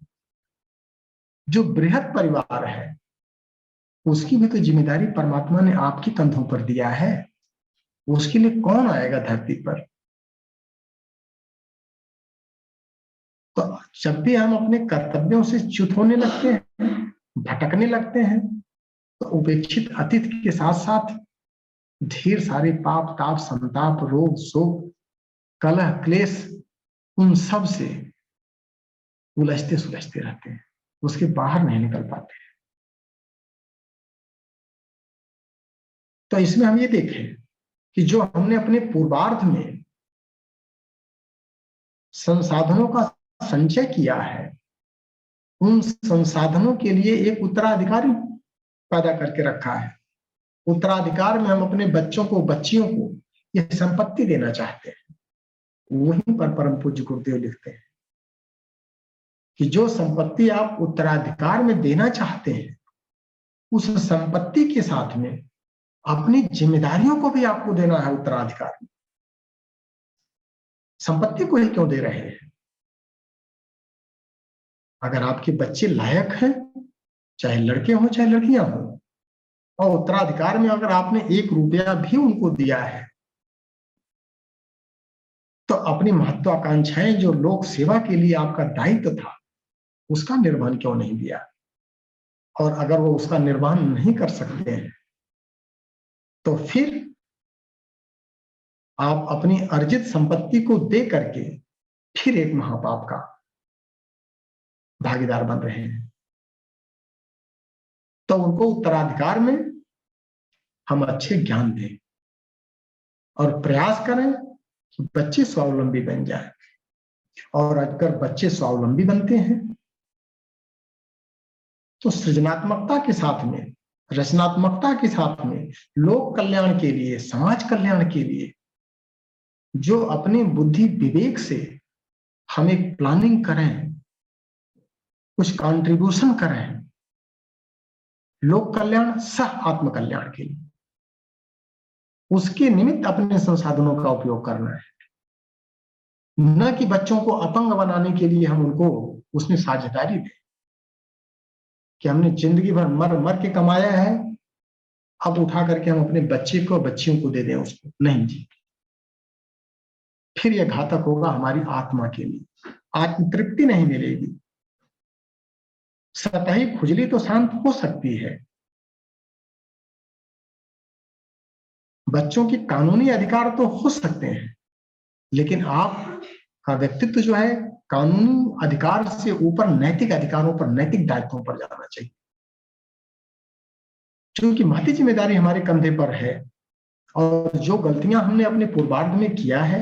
जो बृहद परिवार है उसकी भी तो जिम्मेदारी परमात्मा ने आपके कंधों पर दिया है। उसके लिए कौन आएगा धरती पर? तो जब भी हम अपने कर्तव्यों से च्युत होने लगते हैं, भटकने लगते हैं, तो उपेक्षित अतिथि के साथ साथ ढेर सारे पाप, ताप, संताप, रोग, शोक, कलह, क्लेश, उन सब से उलझते सुलझते रहते हैं, उसके बाहर नहीं निकल पाते हैं। तो इसमें हम ये देखें कि जो हमने अपने पूर्वार्ध में संसाधनों का संचय किया है, उन संसाधनों के लिए एक उत्तराधिकारी पैदा करके रखा है। उत्तराधिकार में हम अपने बच्चों को, बच्चियों को यह संपत्ति देना चाहते हैं। वहीं पर परम पूज्य गुरुदेव लिखते हैं कि जो संपत्ति आप उत्तराधिकार में देना चाहते हैं, उस संपत्ति के साथ में अपनी जिम्मेदारियों को भी आपको देना है उत्तराधिकार में। संपत्ति को ही क्यों दे रहे हैं? अगर आपके बच्चे लायक हैं, चाहे लड़के हों चाहे लड़कियां हों, और उत्तराधिकार में अगर आपने 1 रुपया भी उनको दिया है, तो अपनी महत्वाकांक्षाएं जो लोक सेवा के लिए आपका दायित्व था, उसका निर्वहन क्यों नहीं दिया? और अगर वो उसका निर्वहन नहीं कर सकते हैं तो फिर आप अपनी अर्जित संपत्ति को दे करके फिर एक महापाप का भागीदार बन रहे हैं। तो उनको उत्तराधिकार में हम अच्छे ज्ञान दें और प्रयास करें कि बच्चे स्वावलंबी बन जाएं। और अगर बच्चे स्वावलंबी बनते हैं तो सृजनात्मकता के साथ में, रचनात्मकता के साथ में, लोक कल्याण के लिए, समाज कल्याण के लिए जो अपनी बुद्धि विवेक से हम एक प्लानिंग करें, कुछ कंट्रीब्यूशन करें लोक कल्याण सह आत्म कल्याण के लिए, उसके निमित्त अपने संसाधनों का उपयोग करना है, न कि बच्चों को अपंग बनाने के लिए हम उनको उसमें साझेदारी दें कि हमने जिंदगी भर मर मर के कमाया है, अब उठा करके हम अपने बच्चे को, बच्चियों को दे दें उसको। नहीं जी, फिर यह घातक होगा हमारी आत्मा के लिए, आत्म तृप्ति नहीं मिलेगी। सतही खुजली तो शांत हो सकती है, बच्चों के कानूनी अधिकार तो हो सकते हैं, लेकिन आपका व्यक्तित्व जो है कानूनी अधिकार से ऊपर नैतिक अधिकारों पर, नैतिक दायित्वों पर जाना चाहिए। क्योंकि महती जिम्मेदारी हमारे कंधे पर है और जो गलतियां हमने अपने पूर्वार्ध में किया है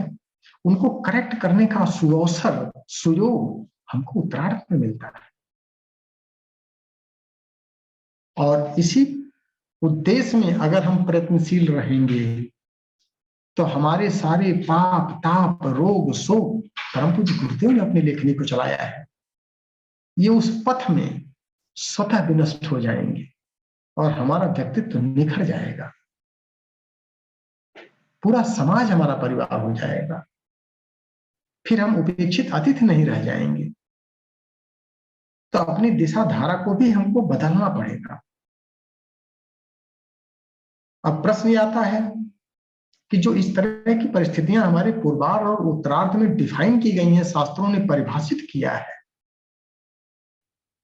उनको करेक्ट करने का सुअवसर, सुयोग हमको उत्तरार्ध में मिलता है। और इसी उद्देश्य में अगर हम प्रयत्नशील रहेंगे तो हमारे सारे पाप, ताप, रोग, शोक परम पूज्य गुरुदेव ने अपनी लेखनी को चलाया है, ये उस पथ में स्वतः विनष्ट हो जाएंगे और हमारा व्यक्तित्व निखर जाएगा, पूरा समाज हमारा परिवार हो जाएगा, फिर हम उपेक्षित अतिथि नहीं रह जाएंगे। तो अपनी दिशा धारा को भी हमको बदलना पड़ेगा। अब प्रश्न ये आता है कि जो इस तरह की परिस्थितियां हमारे पूर्वार्ध और उत्तरार्ध में डिफाइन की गई हैं, शास्त्रों ने परिभाषित किया है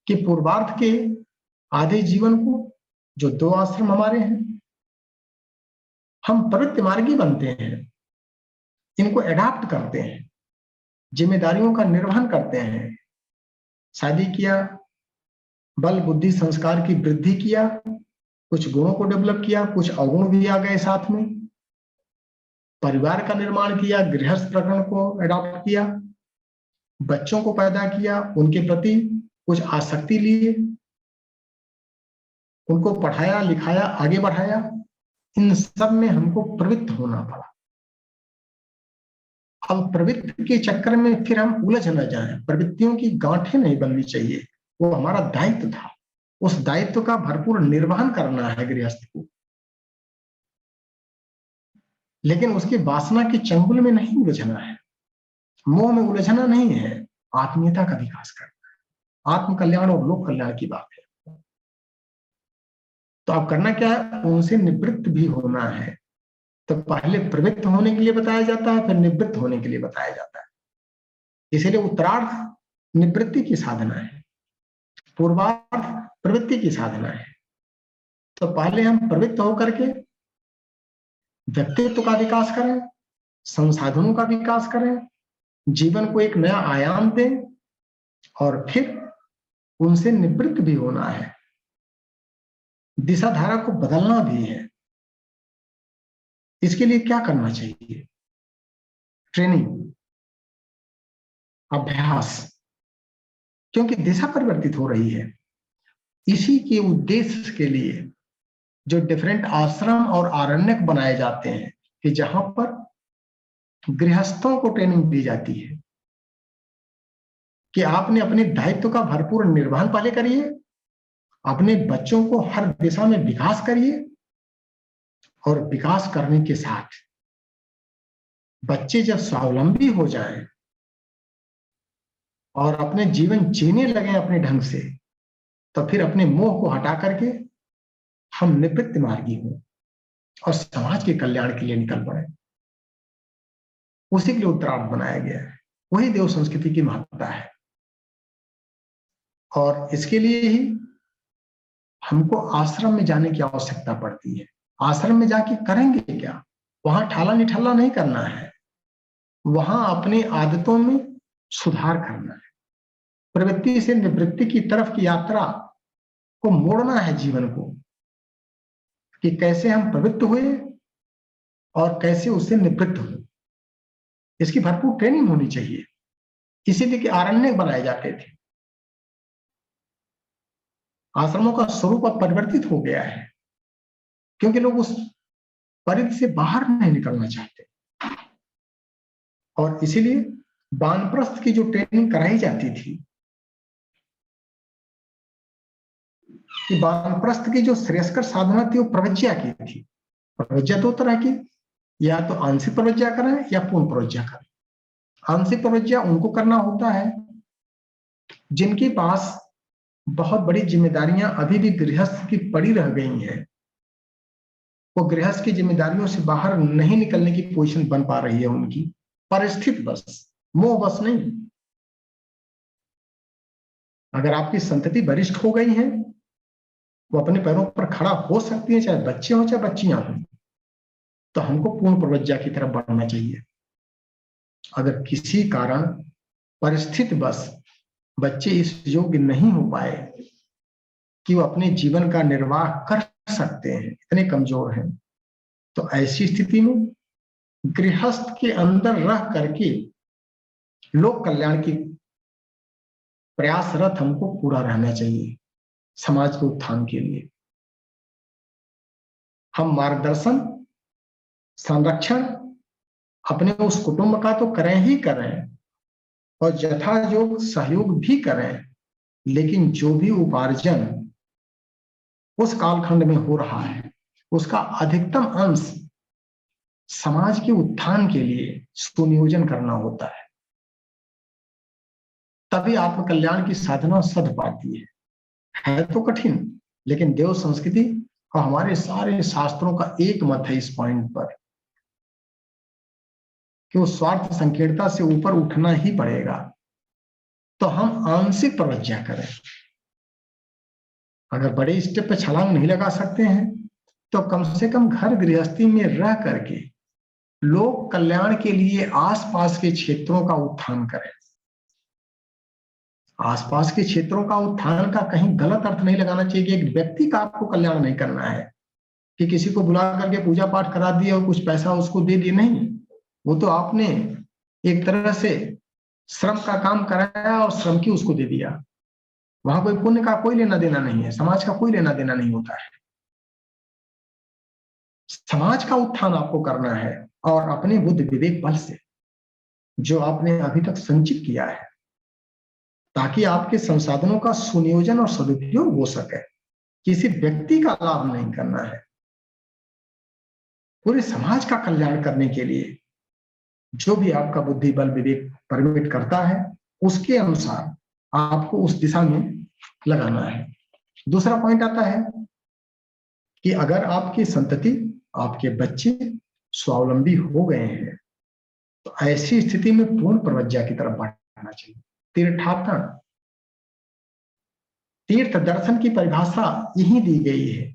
कि पूर्वार्ध के आधे जीवन को, जो 2 आश्रम हमारे हैं, हम प्रवृत्ति मार्गी बनते हैं, इनको एडाप्ट करते हैं, जिम्मेदारियों का निर्वहन करते हैं, शादी किया, बल बुद्धि संस्कार की वृद्धि किया, कुछ गुणों को डेवलप किया, कुछ अवगुण भी आ गए साथ में, परिवार का निर्माण किया, गृहस्थ प्रकरण को एडॉप्ट किया, बच्चों को पैदा किया, उनके प्रति कुछ आसक्ति लिए, उनको पढ़ाया लिखाया, आगे बढ़ाया, इन सब में हमको प्रवृत्त होना पड़ा। अब प्रवृत्ति के चक्कर में फिर हम उलझ न जाएं, प्रवृत्तियों की गांठें नहीं बननी चाहिए, वो हमारा दायित्व था, उस दायित्व का भरपूर निर्वहन करना है गृहस्थ को, लेकिन उसकी वासना के चंगुल में नहीं उलझना है, मोह में उलझना नहीं है, आत्मीयता का विकास करना है, आत्म कल्याण और लोक कल्याण की बात है। तो अब करना क्या है, उनसे निवृत्त भी होना है। तो पहले प्रवृत्त होने के लिए बताया जाता है, फिर निवृत्त होने के लिए बताया जाता है। इसीलिए उत्तरार्ध निवृत्ति की साधना है, पूर्वार्ध प्रवृत्ति की साधना है। तो पहले हम प्रवृत्त होकर के व्यक्तित्व का विकास करें, संसाधनों का विकास करें, जीवन को एक नया आयाम दें और फिर उनसे निवृत्त भी होना है, दिशा धारा को बदलना भी है। इसके लिए क्या करना चाहिए? ट्रेनिंग, अभ्यास, क्योंकि दिशा परिवर्तित हो रही है। इसी के उद्देश्य के लिए जो डिफरेंट आश्रम और आरण्यक बनाए जाते हैं कि जहां पर गृहस्थों को ट्रेनिंग दी जाती है कि आपने अपने दायित्व का भरपूर निर्वहन पहले करिए, अपने बच्चों को हर दिशा में विकास करिए और विकास करने के साथ बच्चे जब स्वावलंबी हो जाएं और अपने जीवन जीने लगे अपने ढंग से, तो फिर अपने मोह को हटा करके हम निवृत्त मार्गी हों और समाज के कल्याण के लिए निकल पड़े। उसी के लिए उत्तरार्ध बनाया गया है। वही देव संस्कृति की महत्ता है। और इसके लिए ही हमको आश्रम में जाने की आवश्यकता पड़ती है। आश्रम में जाके करेंगे क्या? वहां ठाला निठाला नहीं करना है, वहां अपनी आदतों में सुधार करना है, प्रवृत्ति से निवृत्ति की तरफ की यात्रा को मोड़ना है जीवन को, कि कैसे हम प्रवृत्त हुए और कैसे उससे निवृत्त हुए। इसकी भरपूर ट्रेनिंग होनी चाहिए। इसीलिए कि आरण्य बनाए जाते थे। आश्रमों का स्वरूप अब परिवर्तित हो गया है, क्योंकि लोग उस परिधि से बाहर नहीं निकलना चाहते। और इसीलिए वानप्रस्थ की जो ट्रेनिंग कराई जाती थी, कि वानप्रस्थ की जो श्रेयस्कर साधना थी वो प्रवज्या की थी। प्रवज्या दो तरह की, या तो आंशिक प्रवज्या करें या पूर्ण प्रवज्या करें। आंशिक प्रवज्या उनको करना होता है जिनके पास बहुत बड़ी जिम्मेदारियां अभी भी गृहस्थ की पड़ी रह गई हैं। वो गृहस्थ की जिम्मेदारियों से बाहर नहीं निकलने की पोजीशन बन पा रही है उनकी, परिस्थिति बस, मोह बस नहीं। अगर आपकी संतति वरिष्ठ हो गई है, वो अपने पैरों पर खड़ा हो सकती है, चाहे बच्चे हो चाहे बच्चियां हो, तो हमको पूर्ण प्रवज्जा की तरफ बढ़ना चाहिए। अगर किसी कारण परिस्थिति बस बच्चे इस योग्य नहीं हो पाए कि वो अपने जीवन का निर्वाह कर सकते हैं, इतने कमजोर हैं, तो ऐसी स्थिति में गृहस्थ के अंदर रह करके लोक कल्याण की प्रयासरत हमको पूरा रहना चाहिए समाज के उत्थान के लिए। हम मार्गदर्शन, संरक्षण अपने उस कुटुंब का तो करें ही करें, और यथायोग सहयोग भी करें, लेकिन जो भी उपार्जन उस कालखंड में हो रहा है उसका अधिकतम अंश समाज के उत्थान के लिए सुनियोजन करना होता है। तभी आत्मकल्याण की साधना सध पाती है तो कठिन, लेकिन देव संस्कृति और हमारे सारे शास्त्रों का एक मत है इस पॉइंट पर कि वो स्वार्थ संकीर्णता से ऊपर उठना ही पड़ेगा। तो हम आंशिक प्रवज्या करें। अगर बड़े स्टेप पे छलांग नहीं लगा सकते हैं तो कम से कम घर गृहस्थी में रह करके लोक कल्याण के लिए आसपास के क्षेत्रों का उत्थान करें। आसपास के क्षेत्रों का उत्थान का कहीं गलत अर्थ नहीं लगाना चाहिए कि एक व्यक्ति का आपको कल्याण नहीं करना है, कि किसी को बुला करके पूजा पाठ करा दिया और कुछ पैसा उसको दे दिए, नहीं। वो तो आपने एक तरह से श्रम का काम कराया और श्रम की उसको दे दिया। वहां कोई पुण्य का कोई लेना देना नहीं है, समाज का कोई लेना देना नहीं होता है। समाज का उत्थान आपको करना है और अपने बुद्ध विवेक बल से जो आपने अभी तक संचित किया है, ताकि आपके संसाधनों का सुनियोजन और सदुपयोग हो सके। किसी व्यक्ति का लाभ नहीं करना है, पूरे समाज का कल्याण करने के लिए जो भी आपका बुद्धि बल विवेक परमिट करता है उसके अनुसार आपको उस दिशा में लगाना है। दूसरा पॉइंट आता है कि अगर आपकी संतति, आपके बच्चे स्वावलंबी हो गए हैं तो ऐसी स्थिति में पूर्ण प्रवज्जा की तरफ बढ़ना चाहिए। तीर्थाटन, तीर्थ दर्शन की परिभाषा यही दी गई है।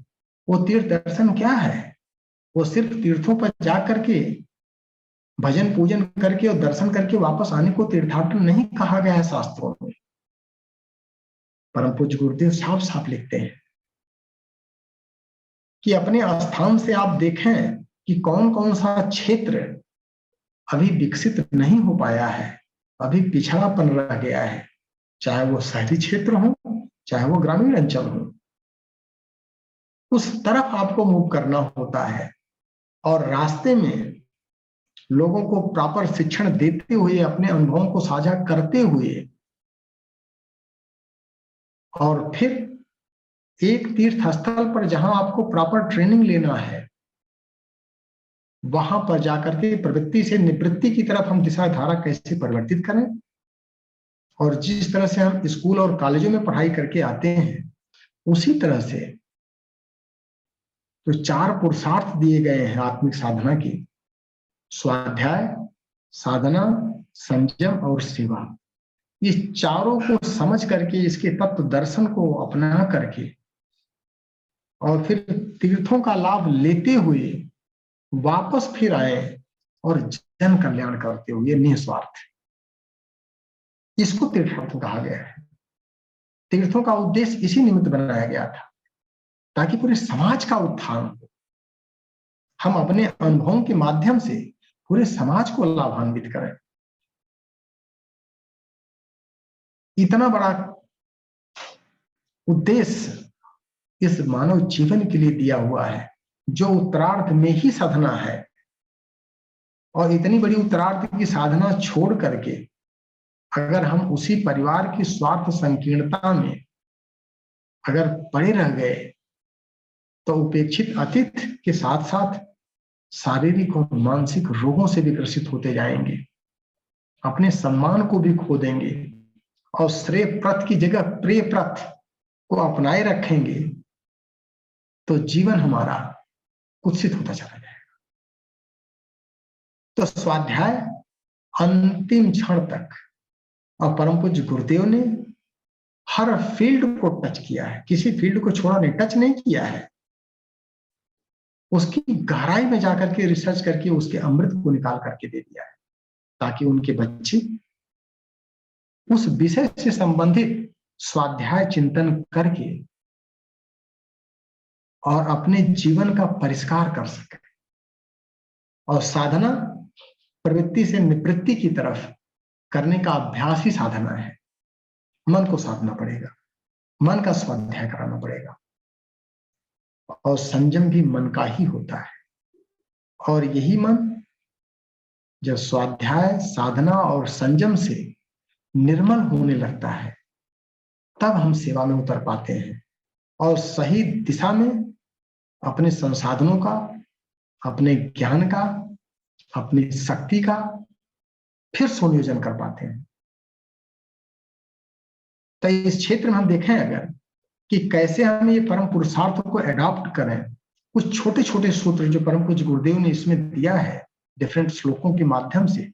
वो तीर्थ दर्शन क्या है? वो सिर्फ तीर्थों पर जाकर के भजन पूजन करके और दर्शन करके वापस आने को तीर्थाटन नहीं कहा गया है शास्त्रों में। परम पूज्य गुरुदेव साफ साफ लिखते हैं कि अपने स्थान से आप देखें कि कौन कौन सा क्षेत्र अभी विकसित नहीं हो पाया है, अभी पिछड़ापन रह गया है, चाहे वो शहरी क्षेत्र हो चाहे वो ग्रामीण अंचल हो, उस तरफ आपको मूव करना होता है। और रास्ते में लोगों को प्रॉपर शिक्षण देते हुए, अपने अनुभवों को साझा करते हुए, और फिर एक तीर्थ स्थल पर जहां आपको प्रॉपर ट्रेनिंग लेना है वहां पर जाकर के प्रवृत्ति से निवृत्ति की तरफ हम दिशा धारा कैसे परिवर्तित करें। और जिस तरह से हम स्कूल और कॉलेजों में पढ़ाई करके आते हैं उसी तरह से तो 4 पुरुषार्थ दिए गए हैं आत्मिक साधना की: स्वाध्याय, साधना, संयम और सेवा, इस चारों को समझ करके, इसके तत्व दर्शन को अपना करके और फिर तीर्थों का लाभ लेते हुए वापस फिर आए और जन कल्याण करते हुए निस्वार्थ, इसको तीर्थाटन कहा गया है। तीर्थों का उद्देश्य इसी निमित्त बनाया गया था, ताकि पूरे समाज का उत्थान हो। हम अपने अनुभवों के माध्यम से पूरे समाज को लाभान्वित करें। इतना बड़ा उद्देश्य इस मानव जीवन के लिए दिया हुआ है, जो उत्तरार्थ में ही साधना है। और इतनी बड़ी उत्तरार्थ की साधना छोड़ करके अगर हम उसी परिवार की स्वार्थ संकीर्णता में अगर पड़े रह गए, तो उपेक्षित अतीत के साथ साथ शारीरिक और मानसिक रोगों से भी ग्रसित होते जाएंगे, अपने सम्मान को भी खो देंगे और श्रेय प्रत की जगह प्रिय प्रत को अपनाए रखेंगे, तो जीवन हमारा कुत्सित होता चला जाएगा। तो स्वाध्याय अंतिम क्षण तक, और परम पूज्य गुरुदेव ने हर फील्ड को टच किया है, किसी फील्ड को छोड़ा नहीं, टच नहीं किया है। उसकी गहराई में जाकर के रिसर्च करके उसके अमृत को निकाल करके दे दिया है, ताकि उनके बच्चे उस विषय से संबंधित स्वाध्याय चिंतन करके और अपने जीवन का परिष्कार कर सके। और साधना प्रवृत्ति से निवृत्ति की तरफ करने का अभ्यास ही साधना है। मन को साधना पड़ेगा, मन का स्वाध्याय कराना पड़ेगा, और संयम भी मन का ही होता है। और यही मन जब स्वाध्याय, साधना और संयम से निर्मल होने लगता है, तब हम सेवा में उतर पाते हैं और सही दिशा में अपने संसाधनों का, अपने ज्ञान का, अपनी शक्ति का फिर सुनियोजन कर पाते हैं। तो इस क्षेत्र में हम देखें अगर कि कैसे हम ये परम पुरुषार्थों को एडॉप्ट करें, कुछ छोटे छोटे सूत्र जो परम पूज्य गुरुदेव ने इसमें दिया है डिफरेंट श्लोकों के माध्यम से,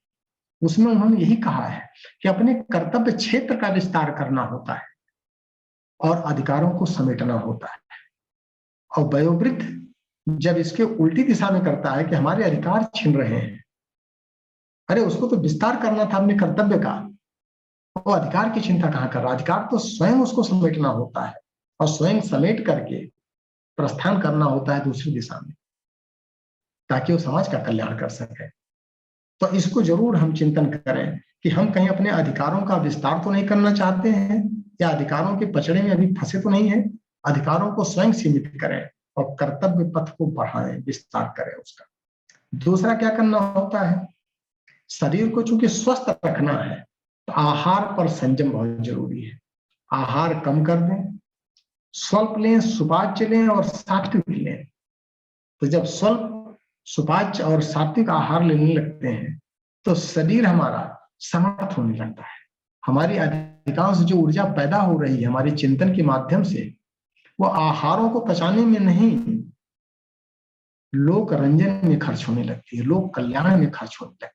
उसमें उन्होंने यही कहा है कि अपने कर्तव्य क्षेत्र का विस्तार करना होता है और अधिकारों को समेटना होता है। और वयोवृद्ध जब इसके उल्टी दिशा में करता है कि हमारे अधिकार छीन रहे हैं, अरे उसको तो विस्तार करना था अपने कर्तव्य का, वो अधिकार की चिंता कहां कर रहा? अधिकार तो स्वयं उसको समेटना होता है और स्वयं समेट करके प्रस्थान करना होता है दूसरी दिशा में, ताकि वो समाज का कल्याण कर सके। तो इसको जरूर हम चिंतन करें कि हम कहीं अपने अधिकारों का विस्तार तो नहीं करना चाहते हैं, या अधिकारों के पचड़े में अभी फंसे तो नहीं है। अधिकारों को स्वयं सीमित करें और कर्तव्य पथ को बढ़ाएं, विस्तार करें उसका। दूसरा क्या करना होता है, शरीर को चूंकि स्वस्थ रखना है तो आहार पर संयम बहुत जरूरी है। आहार कम कर दें, स्वल्प लें, सुपाच्य लें और सात्विक लें। तो जब स्वल्प, सुपाच्य और सात्विक आहार लेने लगते हैं तो शरीर हमारा समर्थ होने लगता है। हमारी अधिकांश जो ऊर्जा पैदा हो रही है हमारे चिंतन के माध्यम से, वो आहारों को पचाने में नहीं, लोक रंजन में खर्च होने लगती है, लोक कल्याण में खर्च होने लगती है।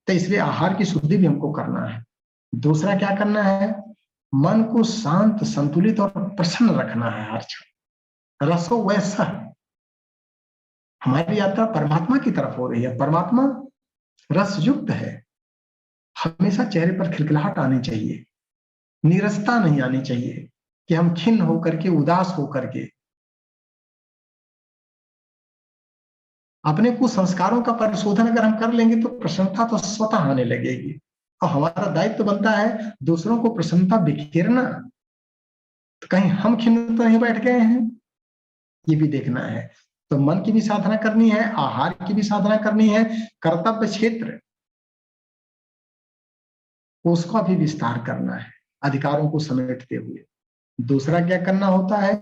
तो इसलिए आहार की शुद्धि भी हमको करना है। दूसरा क्या करना है, मन को शांत, संतुलित और प्रसन्न रखना है हर क्षण। रसो वैसा, हमारी यात्रा परमात्मा की तरफ हो रही है, परमात्मा रस युक्त है। हमेशा चेहरे पर खिलखिलाहट आनी चाहिए, नीरसता नहीं आनी चाहिए कि हम खिन्न होकर के, उदास होकर के अपने कुछ संस्कारों का परिशोधन अगर हम कर लेंगे तो प्रसन्नता तो स्वतः आने लगेगी। और हमारा दायित्व तो बनता है दूसरों को प्रसन्नता बिखेरना। तो कहीं हम खिन्न तो नहीं बैठ गए हैं, ये भी देखना है। तो मन की भी साधना करनी है, आहार की भी साधना करनी है, कर्तव्य क्षेत्र उसका भी विस्तार करना है अधिकारों को समेटते हुए। दूसरा क्या करना होता है,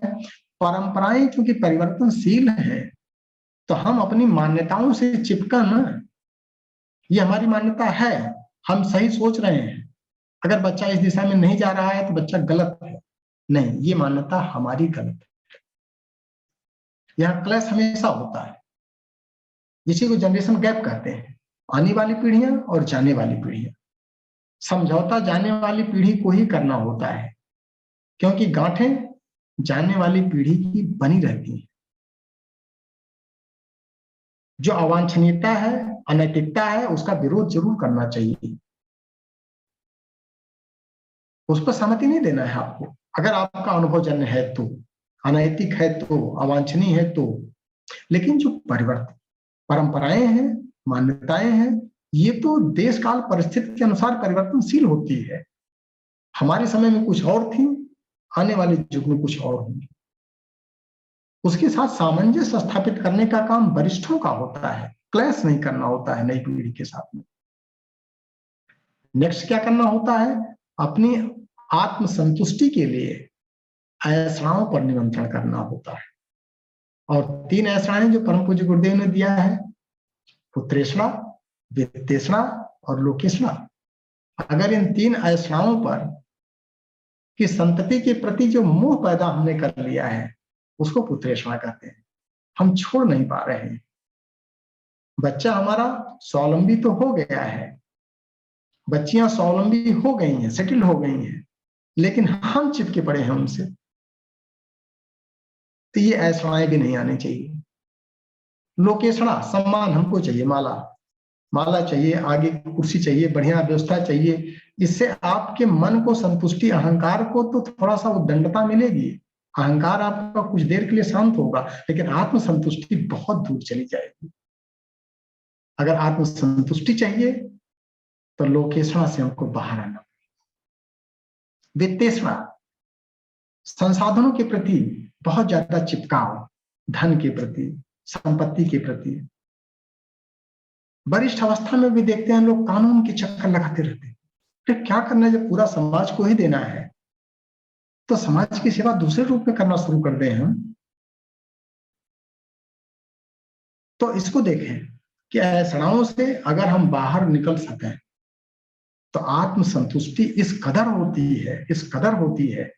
परंपराएं क्योंकि परिवर्तनशील हैं, तो हम अपनी मान्यताओं से चिपका ना, ये हमारी मान्यता है, हम सही सोच रहे हैं, अगर बच्चा इस दिशा में नहीं जा रहा है तो बच्चा गलत है, नहीं, ये मान्यता हमारी गलत है। यह क्लैश हमेशा होता है, इसी को जनरेशन गैप कहते हैं। आने वाली पीढ़ियां और जाने वाली पीढ़ियां। समझौता जाने वाली पीढ़ी को ही करना होता है, क्योंकि गांठें जाने वाली पीढ़ी की बनी रहती हैं। जो अवांछनीयता है, अनैतिकता है, उसका विरोध जरूर करना चाहिए, उस पर सहमति नहीं देना है आपको। अगर आपका अनुभवजन्य है तो, अनैतिक है तो, अवांछनीय है तो। लेकिन जो परिवर्तन परंपराएं हैं, मान्यताएं हैं, ये तो देश काल परिस्थिति के अनुसार परिवर्तनशील होती है। हमारे समय में कुछ और थी, आने वाले युग में कुछ और होंगी। उसके साथ सामंजस्य स्थापित करने का काम वरिष्ठों का होता है, क्लैश नहीं करना होता है नई पीढ़ी के साथ में। नेक्स्ट क्या करना होता है, अपनी आत्मसंतुष्टि के लिए ऐसाओं पर नियंत्रण करना होता है। और 3 ऐसाएं जो परम पूज्य गुरुदेव ने दिया है, पुत्रेषणा, वित्तेषणा और लोकेषणा। अगर इन 3 ऐसाओं पर की संतति के प्रति जो मोह पैदा हमने कर लिया है, उसको पुत्रेषणा कहते हैं। हम छोड़ नहीं पा रहे हैं। बच्चा हमारा स्वावलंबी तो हो गया है, बच्चियां स्वावलंबी हो गई हैं, सेटल हो गई हैं, लेकिन हम चिपके पड़े हैं उनसे। तो ये ऐसाएं भी नहीं आनी चाहिए। लोकेषणा, सम्मान हमको चाहिए, माला माला चाहिए, आगे कुर्सी चाहिए, बढ़िया व्यवस्था चाहिए। इससे आपके मन को संतुष्टि, अहंकार को तो थोड़ा सा उद्दंडता मिलेगी, अहंकार आपका कुछ देर के लिए शांत होगा, लेकिन आत्मसंतुष्टि बहुत दूर चली जाएगी। अगर आत्मसंतुष्टि चाहिए तो लोकेषणा से हमको बाहर आना। वित्तेषणा, संसाधनों के प्रति बहुत ज्यादा चिपकाव, धन के प्रति, संपत्ति के प्रति। वरिष्ठ अवस्था में भी देखते हैं लोग कानून के चक्कर लगाते रहते हैं। फिर क्या करना है, जब पूरा समाज को ही देना है तो समाज की सेवा दूसरे रूप में करना शुरू कर दें हम। तो इसको देखें कि ऐसाओं से अगर हम बाहर निकल सकें तो आत्मसंतुष्टि इस कदर होती है, इस कदर होती है।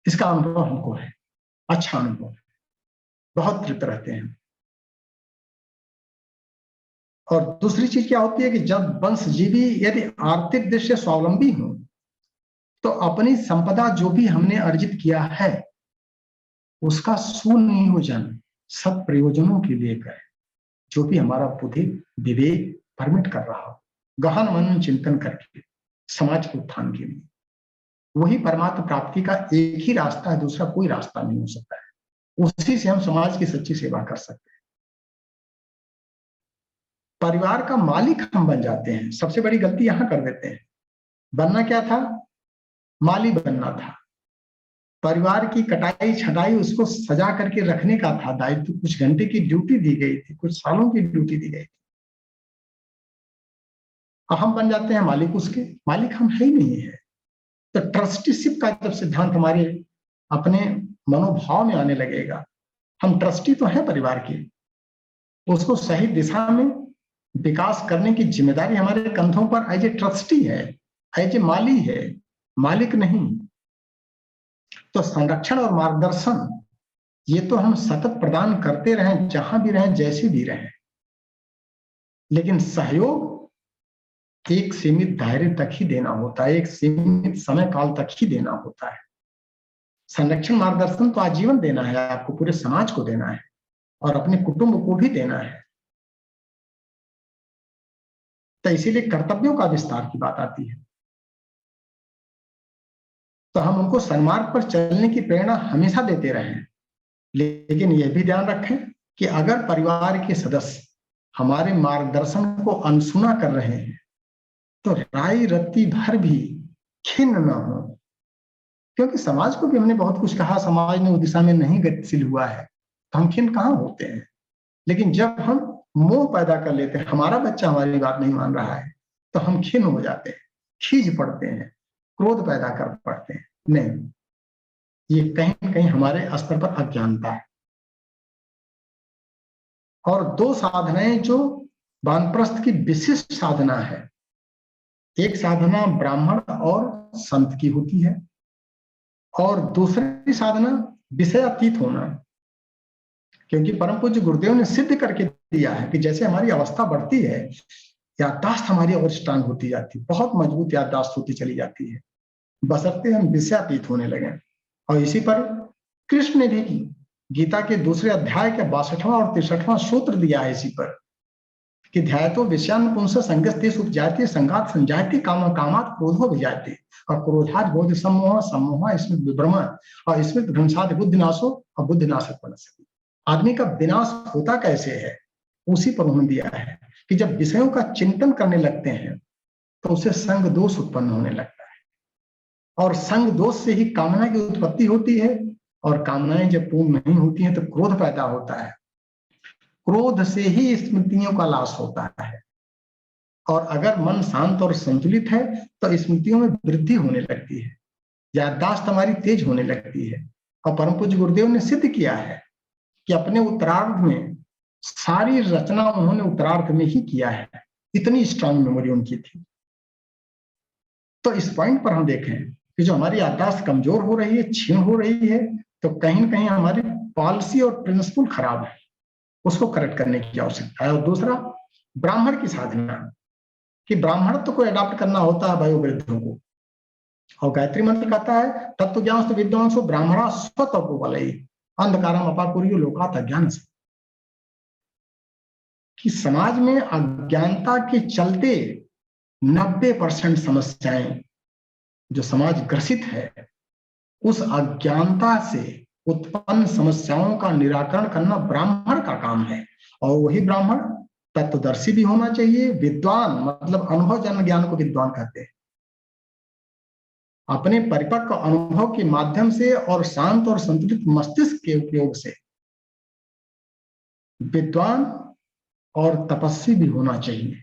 इसका अनुभव हमको है, अच्छा अनुभव, बहुत तृप्त रहते हैं। और दूसरी चीज क्या होती है कि जब वंशजीवी यदि आर्थिक दृष्टि से स्वावलंबी हो तो अपनी संपदा जो भी हमने अर्जित किया है उसका सुनियोजन सब प्रयोजनों के लिए करें, जो भी हमारा बुद्धि विवेक परमिट कर रहा हो, गहन मनन चिंतन करके समाज के उत्थान के लिए। वही परमात्मा प्राप्ति का एक ही रास्ता है, दूसरा कोई रास्ता नहीं हो सकता है। उसी से हम समाज की सच्ची सेवा कर सकते हैं। परिवार का मालिक हम बन जाते हैं, सबसे बड़ी गलती यहां कर देते हैं। बनना क्या था, माली बनना था। परिवार की कटाई छटाई, उसको सजा करके रखने का था दायित्व। कुछ घंटे की ड्यूटी दी गई थी, कुछ सालों की ड्यूटी दी गई थी। और हम बन जाते हैं मालिक, उसके मालिक हम है ही नहीं है। तो ट्रस्टीशिप का जब सिद्धांत हमारे अपने मनोभाव में आने लगेगा, हम ट्रस्टी तो हैं परिवार के, उसको सही दिशा में विकास करने की जिम्मेदारी हमारे कंधों पर एज ए ट्रस्टी है, एज ए माली है, मालिक नहीं। तो संरक्षण और मार्गदर्शन ये तो हम सतत प्रदान करते रहें, जहां भी रहें, जैसे भी रहें, लेकिन सहयोग एक सीमित दायरे तक ही देना होता है, एक सीमित समय काल तक ही देना होता है। संरक्षण मार्गदर्शन तो आजीवन देना है, आपको पूरे समाज को देना है और अपने कुटुंब को भी देना है। तो इसीलिए कर्तव्यों का विस्तार की बात आती है। तो हम उनको सन्मार्ग पर चलने की प्रेरणा हमेशा देते रहें, लेकिन यह भी ध्यान रखें कि अगर परिवार के सदस्य हमारे मार्गदर्शन को अनसुना कर रहे हैं तो राई रत्ती भर भी खिन्न न हो, क्योंकि समाज को भी हमने बहुत कुछ कहा, समाज ने उस दिशा में नहीं गतिशील हुआ है, तो हम खिन्न कहाँ होते हैं। लेकिन जब हम मोह पैदा कर लेते हैं, हमारा बच्चा हमारी बात नहीं मान रहा है, तो हम खिन्न हो जाते हैं, खींच पड़ते हैं, क्रोध पैदा कर पड़ते हैं। नहीं, ये कहीं न कहीं हमारे स्तर पर अज्ञानता है। और 2 साधनाएं जो वानप्रस्थ की विशिष्ट साधना है, एक साधना ब्राह्मण और संत की होती है और दूसरी साधना विषयातीत होना। क्योंकि परम पूज्य गुरुदेव ने सिद्ध करके दिया है कि जैसे हमारी अवस्था बढ़ती है, याददाश्त हमारी और स्ट्रांग होती जाती है, बहुत मजबूत याददाश्त होती चली जाती है, बशर्ते हम विषयातीत होने लगे। और इसी पर कृष्ण ने भी गीता के दूसरे अध्याय के 62वां और 63वां सूत्र दिया है इसी पर कि ध्यायतो विषयान पुंस संगस्तेष उपजायते संगात संजायते काम कामात क्रोधो विजायते और क्रोधात बोध सम्मोह सम्मोह स्मृति विभ्रम और स्मृति भ्रंशात बुद्धिनाशो और बुद्धिनाशक बनस्पति। आदमी का विनाश होता कैसे है, उसी पर उन्होंने दिया है कि जब विषयों का चिंतन करने लगते हैं तो उसे संग दोष उत्पन्न होने लगता है, और संग दोष से ही कामना की उत्पत्ति होती है, और कामनाएं जब पूर्ण नहीं होती हैं तो क्रोध पैदा होता है, क्रोध से ही स्मृतियों का नाश होता है। और अगर मन शांत और संतुलित है तो स्मृतियों में वृद्धि होने लगती है, याददाश्त हमारी तेज होने लगती है। और परम पूज्य गुरुदेव ने सिद्ध किया है कि अपने उत्तरार्ध में सारी रचना उन्होंने उत्तरार्ध में ही किया है, इतनी स्ट्रांग मेमोरी उनकी थी। तो इस पॉइंट पर हम देखें कि जो हमारी याददाश्त कमजोर हो रही है, क्षीण हो रही है, तो कहीं ना कहीं हमारी पॉलिसी और प्रिंसिपल खराब है, उसको करेक्ट करने की आवश्यकता है। और दूसरा, ब्राह्मण की साधना, कि ब्राह्मणत्व को अडॉप्ट करना होता है वयोवृद्धों को। और गायत्री मंत्र कहता है तत्व ज्ञान विद्वांसो ब्राह्मणा स्वतः बलई अंधकारम अपाकुर्यो लोकात अज्ञान से, कि समाज में अज्ञानता के चलते 90% समस्याएं जो समाज ग्रसित है, उस अज्ञानता से उत्पन्न समस्याओं का निराकरण करना ब्राह्मण का काम है। और वही ब्राह्मण तत्वदर्शी भी होना चाहिए, विद्वान मतलब अनुभवजन्य ज्ञान को विद्वान कहते हैं। अपने परिपक्व अनुभव के माध्यम से और शांत और संतुलित मस्तिष्क के उपयोग से विद्वान और तपस्वी भी होना चाहिए।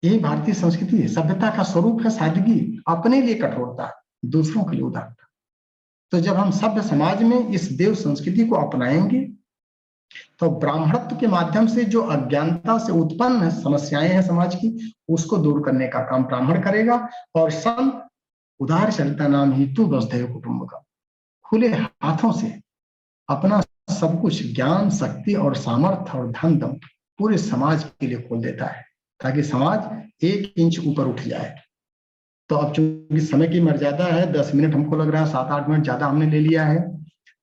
यही भारतीय संस्कृति है, सभ्यता का स्वरूप है सादगी, अपने लिए कठोरता, दूसरों के लिए उदारता। तो जब हम सभ्य समाज में इस देव संस्कृति को अपनाएंगे तो ब्राह्मणत्व के माध्यम से जो अज्ञानता से उत्पन्न समस्याएं हैं समाज की, उसको दूर करने का काम ब्राह्मण करेगा। और संत उदार चरिता नाम हितु वसुधैव कुटुंब का खुले हाथों से अपना सब कुछ ज्ञान, शक्ति और सामर्थ्य और धन दम पूरे समाज के लिए खोल देता है, ताकि समाज 1 इंच ऊपर उठ जाए। तो अब चूंकि समय की मर्यादा है, 10 मिनट हमको लग रहा है, 7-8 मिनट ज्यादा हमने ले लिया है।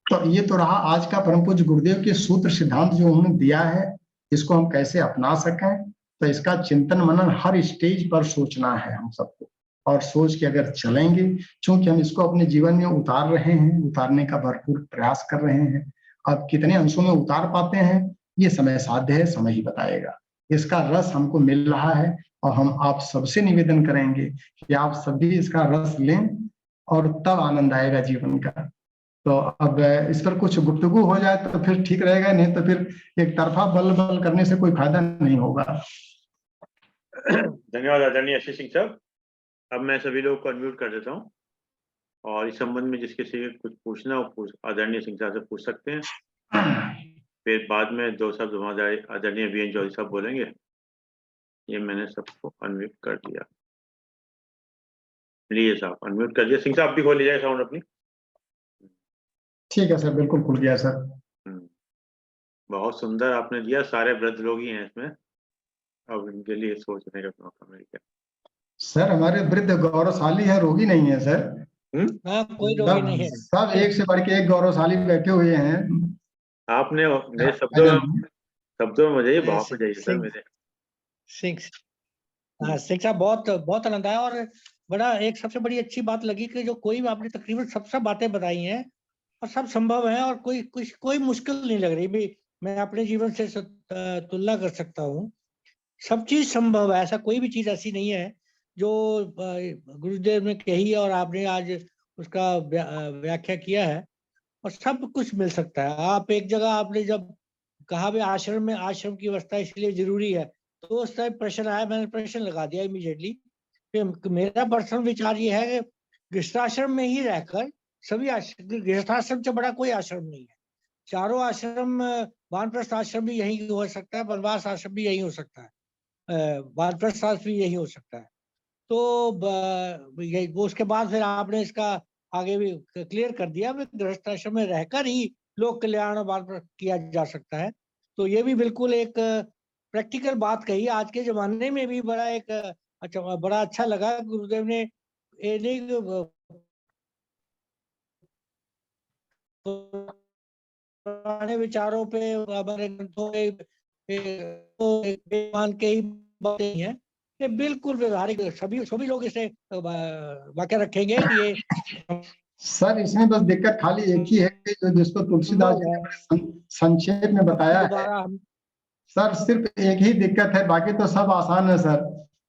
तो ये तो रहा आज का परम पूज्य गुरुदेव के सूत्र सिद्धांत जो उन्होंने दिया है, इसको हम कैसे अपना सकें। तो इसका चिंतन मनन हर स्टेज पर सोचना है हम सबको, और सोच के अगर चलेंगे, चूंकि हम इसको अपने जीवन में उतार रहे हैं, उतारने का भरपूर प्रयास कर रहे हैं। अब कितने अंशों में उतार पाते हैं ये समय साध्य है, समय ही बताएगा। इसका रस हमको मिल रहा है और हम आप सबसे निवेदन करेंगे कि आप सभी इसका रस लें, और तब आनंद आएगा जीवन का। तो अब इस पर कुछ गुफ्तगू हो जाए तो फिर ठीक रहेगा, नहीं तो फिर एक तरफा बल बल करने से कोई फायदा नहीं होगा। धन्यवाद आदरणीय आशीष सिंह साहब। अब मैं सभी लोगों को अनम्यूट कर देता हूँ, और इस संबंध में जिसके से कुछ पूछना हो आदरणीय सिंह साहब से पूछ सकते हैं। फिर बाद में 2 शब्द हमारे आदरणीय वीएन चौधरी साहब बोलेंगे। ये मैंने सबको अनम्यूट कर दिया। लीजिए साहब, अनम्यूट कर दिया। सिंह साहब भी खोल लीजिए साउंड अपनी। ठीक है सर, बिल्कुल खुल गया सर। बहुत सुंदर आपने दिया, सारे वृद्ध लोग ही हैं इसमें, अब इनके लिए सोचने का मौका मिल गया। सर हमारे वृद्ध गौरवशाली है, रोगी नहीं है सर। हाँ, कोई रोगी नहीं है। सब एक से बढ़ के एक गौरवशाली बैठे हुए हैं। आपने मेरे शब्दों में मुझे भाव हो जाइए सर मेरे। सिंह साहब बहुत बहुत आनंद आया, और बड़ा एक सबसे बड़ी अच्छी बात लगी कि जो कोई आपने तकरीबन सब बातें बताई हैं और सब संभव है, और कोई मुश्किल नहीं लग रही भी। मैं अपने जीवन से तुलना कर सकता हूँ, सब चीज संभव है। ऐसा कोई भी चीज ऐसी नहीं है जो गुरुदेव ने कही और आपने आज उसका व्याख्या किया है, और सब कुछ मिल सकता है। आप एक जगह आपने जब कहा भी आश्रम की व्यवस्था इसलिए जरूरी है, तो उस टाइम प्रश्न आया, मैंने प्रश्न लगा दिया इमीडिएटली। मेरा पर्सनल विचार ये है कि गृहस्थाश्रम में ही रहकर सभी गृहस्थाश्रम से बड़ा कोई आश्रम नहीं है। चारों आश्रम, वानप्रस्थ आश्रम भी यही हो सकता है, वनवास आश्रम भी यही हो सकता है, वानप्रस्थ आश्रम भी यही हो सकता है। तो उसके बाद फिर आपने इसका आगे भी क्लियर कर दिया, गृहस्थाश्रम में रहकर ही लोक कल्याण बात पर किया जा सकता है। तो ये भी बिल्कुल एक प्रैक्टिकल बात कही। आज के ज़माने में भी बड़ा एक बड़ा अच्छा लगा गुरुदेव ने ये नहीं पुराने विचारों पे हमारे ग्रंथों पे मान के ही बातें हैं। ये बिल्कुल व्यवहारिक सभी सभी लोग इसे वाक्य रखेंगे कि ये सर इसमें बस दिक्कत खाली एक ही है कि जो जिसको तुलसीदास जी ने बड़े संक्षेप में बताया है दोबारा हम सर, सिर्फ एक ही दिक्कत है, बाकी तो सब आसान है सर,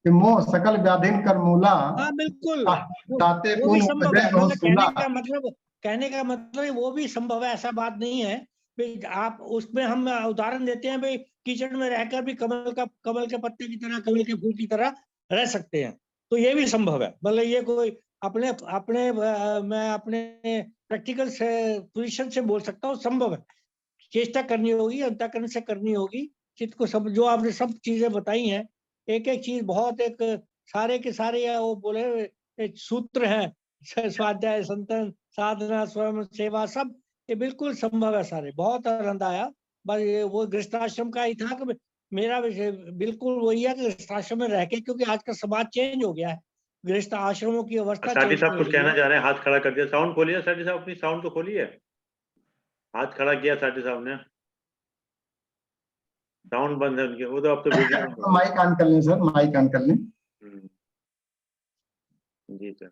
कि मोह सकल व्याधिन कर मूला, हाँ बिल्कुल ताते वो भी पुन संभव उपजै है। बहु मतलब सूला। कहने का मतलब वो भी संभव है, ऐसा बात नहीं है। भाई आप उसमें हम उदाहरण देते हैं, भाई कीचड़ में रहकर भी कमल के पत्ते की तरह, कमल के फूल की तरह रह सकते हैं। तो ये भी संभव है। मतलब ये कोई अपने अपने मैं अपने प्रैक्टिकल से पोजीशन से बोल सकता हूँ, संभव है। चेष्टा करनी होगी, अंतःकरण से करनी होगी। चित्त को सब जो आपने सब चीजें बताई हैं, एक एक चीज बहुत एक सारे के सारे वो बोले एक सूत्र हैं, स्वाध्याय, संतन, साधना, स्वयं सेवा, सब ये बिल्कुल संभव है सारे। बहुत आनंद आया। बस ये वो गृहस्थाश्रम का ही था कि मेरा विषय बिल्कुल वही है कि गृहस्थाश्रम में रह के, क्योंकि आज का समाज चेंज हो गया है, गृहस्थ आश्रमों की अवस्था साडी चेंज साहब हो कुछ गई कहना है। चाह रहे हैं, हाथ खड़ा कर दिया। साउंड खोलिए साडी साहब, अपनी साउंड तो खोलिए। हाथ खड़ा किया साडी साहब ने, साउंड बंद है उनके, वो तो अब तो वीडियो माइक ऑन कर लें सर, माइक ऑन कर लें। जी सर।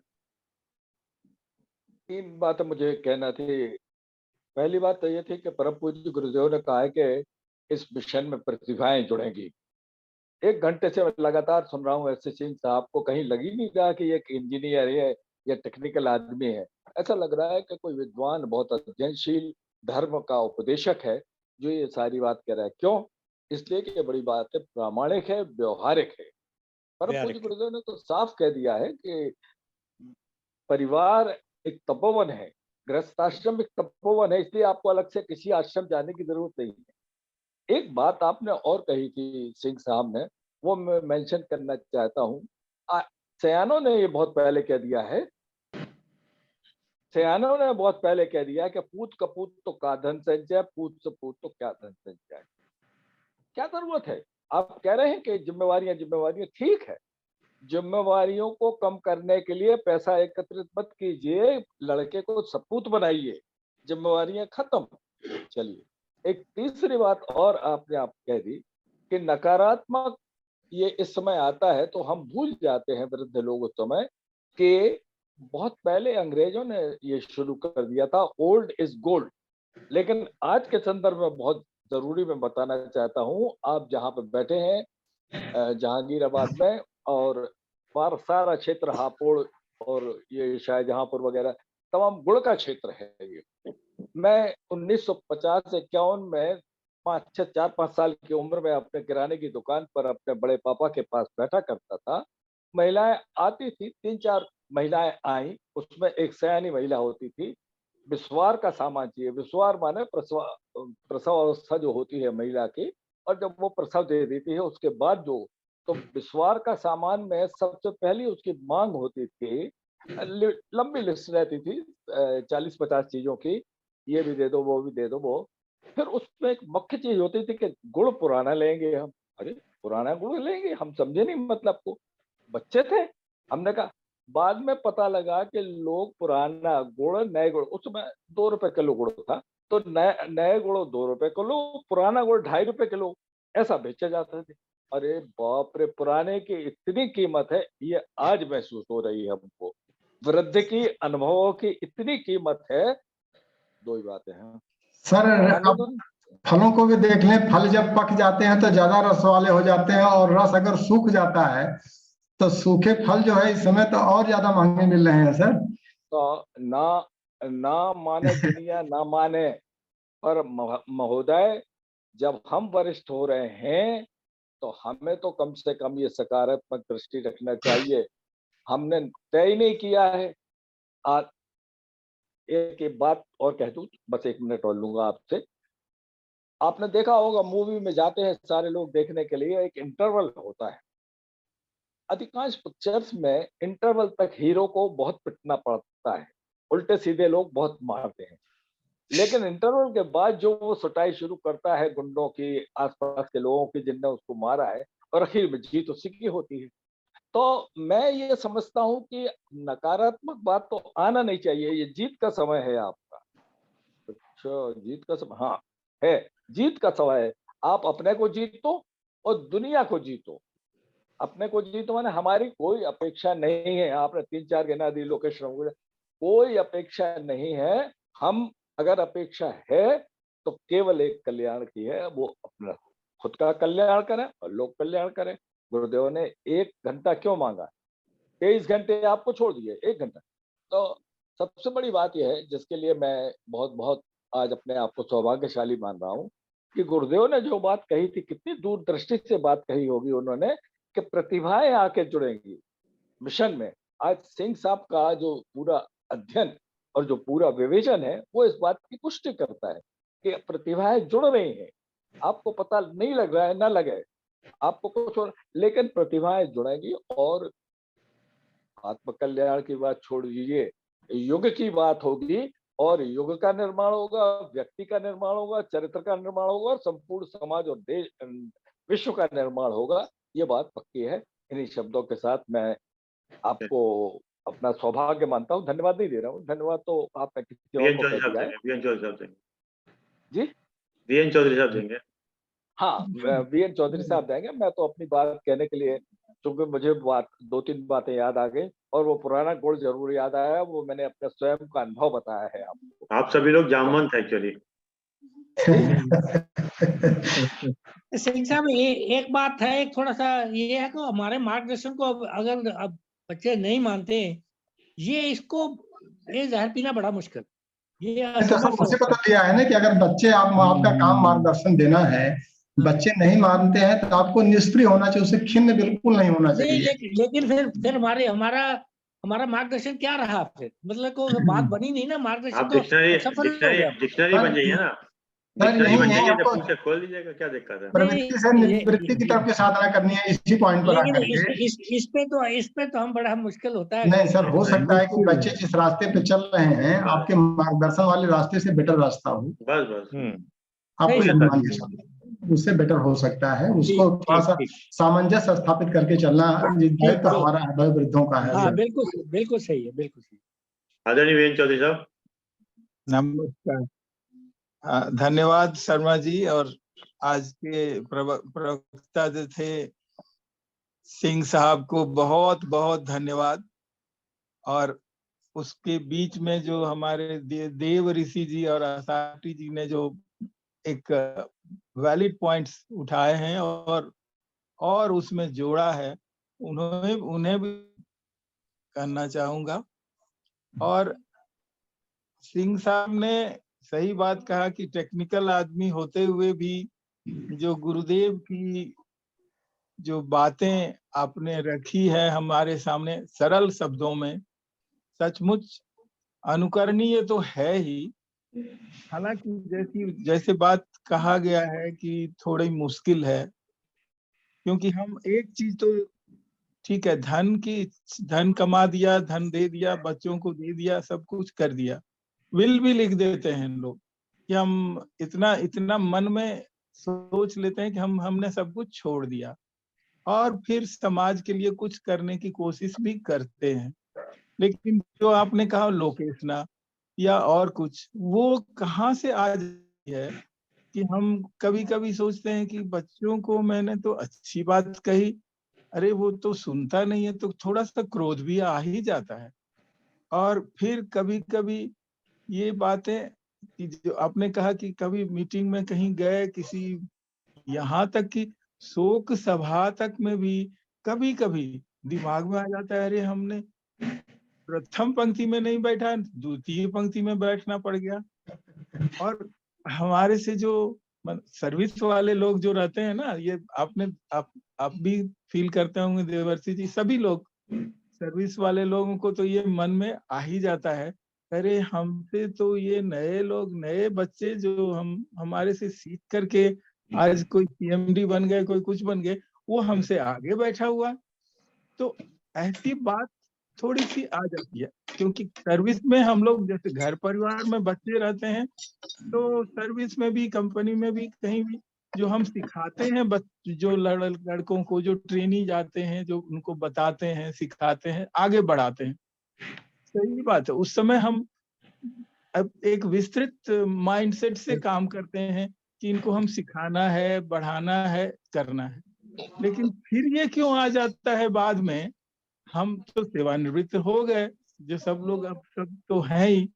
3 बातें मुझे कहना थी। पहली बात तो ये थी कि परम पूज्य गुरुदेव ने कहा है कि इस मिशन में प्रतिभाएं जुड़ेंगी। 1 घंटे से मैं लगातार सुन रहा हूँ एस सिंह साहब को, कहीं लग ही नहीं रहा कि ये एक इंजीनियर है या टेक्निकल आदमी है। ऐसा लग रहा है कि कोई विद्वान, बहुत अध्ययनशील, धर्म का उपदेशक है जो ये सारी बात कह रहा है। क्यों? इसलिए कि ये बड़ी बात है, प्रामाणिक है, व्यवहारिक है। परम पूज्य गुरुदेव ने तो साफ कह दिया है कि परिवार एक तपोवन है, गृहस्थाश्रम एक तपोवन है, इसलिए आपको अलग से किसी आश्रम जाने की जरूरत नहीं है। एक बात आपने और कही थी सिंह साहब ने, वो मैं मेंशन करना चाहता हूँ। सयानों ने ये बहुत पहले कह दिया है, सयानों ने बहुत पहले कह दिया कि पूत कपूत तो का धन संचय, पूत से पूत तो क्या धन संचय। क्या जरूरत है? आप कह रहे हैं कि जिम्मेवारियां ठीक है, जिम्मेवारियों को कम करने के लिए पैसा एकत्रित मत कीजिए, लड़के को सपूत बनाइए, जिम्मेवारियां खत्म। चलिए, एक तीसरी बात और आपने कह दी कि नकारात्मक ये इस समय आता है तो हम भूल जाते हैं, वृद्ध लोग उस समय, कि बहुत पहले अंग्रेजों ने ये शुरू कर दिया था, ओल्ड इज गोल्ड। लेकिन आज के संदर्भ में बहुत जरूरी मैं बताना चाहता हूँ, आप जहाँ पे बैठे हैं जहांगीराबाद में, और सारा क्षेत्र हापुड़ और ये शाहजहांपुर वगैरह तमाम गुड़ का क्षेत्र है। ये मैं 1950-51 में 4-5 साल की उम्र में अपने किराने की दुकान पर अपने बड़े पापा के पास बैठा करता था। महिलाएं आती थी, 3-4 महिलाएं आई, उसमें एक सयानी महिला होती थी। विस्वार का सामान चाहिए, विस्वार माने प्रसव अवस्था जो होती है महिला की, और जब वो प्रसव दे देती है उसके बाद जो, तो विस्वार का सामान में सबसे पहली उसकी मांग होती थी, लंबी लिस्ट रहती थी 40-50 चीजों की, ये भी दे दो, वो भी दे दो, वो। फिर उसमें एक मुख्य चीज होती थी कि गुड़ पुराना लेंगे हम। अरे पुराना गुड़ लेंगे, हम समझे नहीं मतलब को, बच्चे थे। हमने कहा, बाद में पता लगा कि लोग पुराना गुड़, नए गुड़, उस समय 2 रुपए किलो गुड़ था, तो नए गुड़ 2 रुपए किलो, पुराना गुड़ 2.5 रुपए किलो, ऐसा बेचे जाते थे। अरे बाप रे, पुराने की इतनी कीमत है, ये आज महसूस हो रही है हमको। वृद्ध की अनुभवों की इतनी कीमत है, 2 ही बातें हैं सर। अब फलों को भी देख लें, फल जब पक जाते हैं तो ज्यादा रस वाले हो जाते हैं, और रस अगर सूख जाता है तो सूखे फल जो है इस समय तो और ज्यादा महंगे मिल रहे हैं सर। तो ना माने दुनिया, ना माने, पर महोदय जब हम वरिष्ठ हो रहे हैं तो हमें तो कम से कम ये सकारात्मक दृष्टि रखना चाहिए। हमने तय ही नहीं किया है। एक बात और कह दूं, बस 1 मिनट और लूंगा आपसे। आपने देखा होगा, मूवी में जाते हैं सारे लोग देखने के लिए, एक इंटरवल होता है। अधिकांश पिक्चर्स में इंटरवल तक हीरो को बहुत पिटना पड़ता है, उल्टे सीधे लोग बहुत मारते हैं। लेकिन इंटरवल के बाद जो वो सुटाई शुरू करता है गुंडों की, आसपास के लोगों की जिनने उसको मारा है, और आखिर में जीत उसी की होती है। तो मैं ये समझता हूँ कि नकारात्मक बात तो आना नहीं चाहिए। ये जीत का समय है आपका। अच्छा, जीत का समय, हाँ है, जीत का समय है। आप अपने को जीतो और दुनिया को जीतो। अपने को जीतो माने हमारी कोई अपेक्षा नहीं है। आपने 3-4 गिना दी लोकेश राहुल, कोई अपेक्षा नहीं है। हम अगर अपेक्षा है तो केवल एक कल्याण की है, वो अपना खुद का कल्याण करें और लोक कल्याण करें। गुरुदेव ने 1 घंटा क्यों मांगा? 23 घंटे आपको छोड़ दिए, 1 घंटा। तो सबसे बड़ी बात यह है जिसके लिए मैं बहुत-बहुत आज अपने आप को सौभाग्यशाली मान रहा हूँ, कि गुरुदेव ने जो बात कही थी, कितनी दूरदृष्टि से बात कही होगी उन्होंने, कि प्रतिभाएं आके जुड़ेंगी मिशन में। आज सिंह साहब का जो पूरा अध्ययन और जो पूरा विवेचन है, वो इस बात की पुष्टि करता है कि प्रतिभाएं जुड़ रही हैं। आपको पता नहीं लग रहा है, ना लगे, आपको कुछ और, लेकिन प्रतिभाएं जुड़ेंगी और आत्म कल्याण की बात छोड़ दीजिए, युग की बात होगी, और युग का निर्माण होगा, व्यक्ति का निर्माण होगा, चरित्र का निर्माण होगा, और संपूर्ण समाज और देश विश्व का निर्माण होगा। ये बात पक्की है। इन्हीं शब्दों के साथ मैं आपको अपना सौभाग्य मानता हूँ। धन्यवाद नहीं दे रहा हूँ, धन्यवाद तो आपने किसी और वीएन को चौधरी कह साहब दिया है। देंगे, वीएन चौधरी साहब देंगे, जी, वीएन चौधरी साहब देंगे। हाँ, वीएन चौधरी साहब देंगे। मैं तो अपनी बात कहने के लिए, क्योंकि मुझे बात 2-3 बातें याद आ गई, और वो पुराना गुण जरूर याद आया, वो मैंने अपने स्वयं का अनुभव बताया है आपको। आप सभी लोग जामवंत हैं एक्चुअली। सिंह साहब, एक बात है, एक थोड़ा सा ये है कि हमारे मार्गदर्शन को अगर अब बच्चे नहीं मानते, ये जहर पीना बड़ा मुश्किल। ये तो सब उसी को तो दिया है ना कि अगर बच्चे आपका काम मार्गदर्शन देना है, बच्चे नहीं मानते हैं तो आपको निष्क्रिय होना चाहिए, उसे खिन्न बिल्कुल नहीं होना चाहिए। लेकिन फिर हमारा मार्गदर्शन क्या रहा फिर? मतलब को बात बनी नहीं ना, मार्गदर्शन आप तो सफल नहीं हो गया। डिक्शनरी बन जाइए ना, सर डिक्शनरी बन यही जाइए, जब आपको पूछे खोल लीजिएगा, क्या दिक्कत है? प्रवृत्ति से निवृत्ति की तरफ की साधना करनी है, इसी पॉइंट पर लेकिन आकर के। इस पे तो हम बड़ा मुश्किल होता है। नहीं सर, हो सकता है कि बच्चे जिस रास्ते पे चल रहे हैं आपके मार्गदर्शन वाले रास्ते से बेटर रास्ता हो। बस बस आपको नहीं, ये मान के चलना, उससे बेटर हो सकता है। उसको थोड़ा सा सामंजस्य स्थापित करके चलना दायित्व हमारा है, बड़े वृद्धों का है। हाँ, बिल्कुल सही है, बिल्कुल सही। आदरणीय वीएन चौधरी साहब। नमस्कार, धन्यवाद शर्मा जी। और आज के प्रवक्ता जो थे सिंह साहब को बहुत बहुत धन्यवाद। और उसके बीच में जो हमारे देव ऋषि जी और आसाटी जी ने जो एक वैलिड पॉइंट्स उठाए हैं और उसमें जोड़ा है, उन्हें भी करना चाहूंगा। और सिंह साहब ने सही बात कहा कि टेक्निकल आदमी होते हुए भी जो गुरुदेव की जो बातें आपने रखी है हमारे सामने सरल शब्दों में, सचमुच अनुकरणीय तो है ही। हालांकि जैसे बात कहा गया है कि थोड़ी मुश्किल है, क्योंकि हम एक चीज तो ठीक है, धन कमा दिया, धन दे दिया, बच्चों को दे दिया, सब कुछ कर दिया, विल भी लिख देते हैं लोग कि हम इतना मन में सोच लेते हैं कि हमने सब कुछ छोड़ दिया, और फिर समाज के लिए कुछ करने की कोशिश भी करते हैं। लेकिन जो आपने कहा लोकेशना या और कुछ, वो कहाँ से आ जाती है कि हम कभी कभी सोचते हैं कि बच्चों को मैंने तो अच्छी बात कही, अरे वो तो सुनता नहीं है, तो थोड़ा सा क्रोध भी आ ही जाता है। और फिर कभी कभी ये बातें कि जो आपने कहा कि कभी मीटिंग में कहीं गए, किसी यहाँ तक कि शोक सभा तक में भी कभी कभी दिमाग में आ जाता है, अरे हमने प्रथम पंक्ति में नहीं बैठा, द्वितीय पंक्ति में बैठना पड़ गया। और हमारे से जो सर्विस वाले लोग जो रहते हैं ना, ये आप भी फील करते होंगे देवर्षि जी, सभी लोग सर्विस वाले लोगों को तो ये मन में आ ही जाता है, अरे हमसे तो ये नए बच्चे जो हमारे से सीख करके आज कोई पीएमडी बन गए, कोई कुछ बन गए, वो हमसे आगे बैठा हुआ। तो ऐसी बात थोड़ी सी आ जाती है। क्योंकि सर्विस में हम लोग जैसे घर परिवार में बच्चे रहते हैं, तो सर्विस में भी, कंपनी में भी, कहीं भी जो हम सिखाते हैं जो लड़कों को, जो ट्रेनी जाते हैं, जो उनको बताते हैं, सिखाते हैं, आगे बढ़ाते हैं, सही बात है। उस समय हम अब एक विस्तृत माइंडसेट से काम करते हैं कि इनको हम सिखाना है, बढ़ाना है, करना है। लेकिन फिर ये क्यों आ जाता है बाद में, हम तो सेवानिवृत्त हो गए, जो सब लोग अब सब तो हैं ही,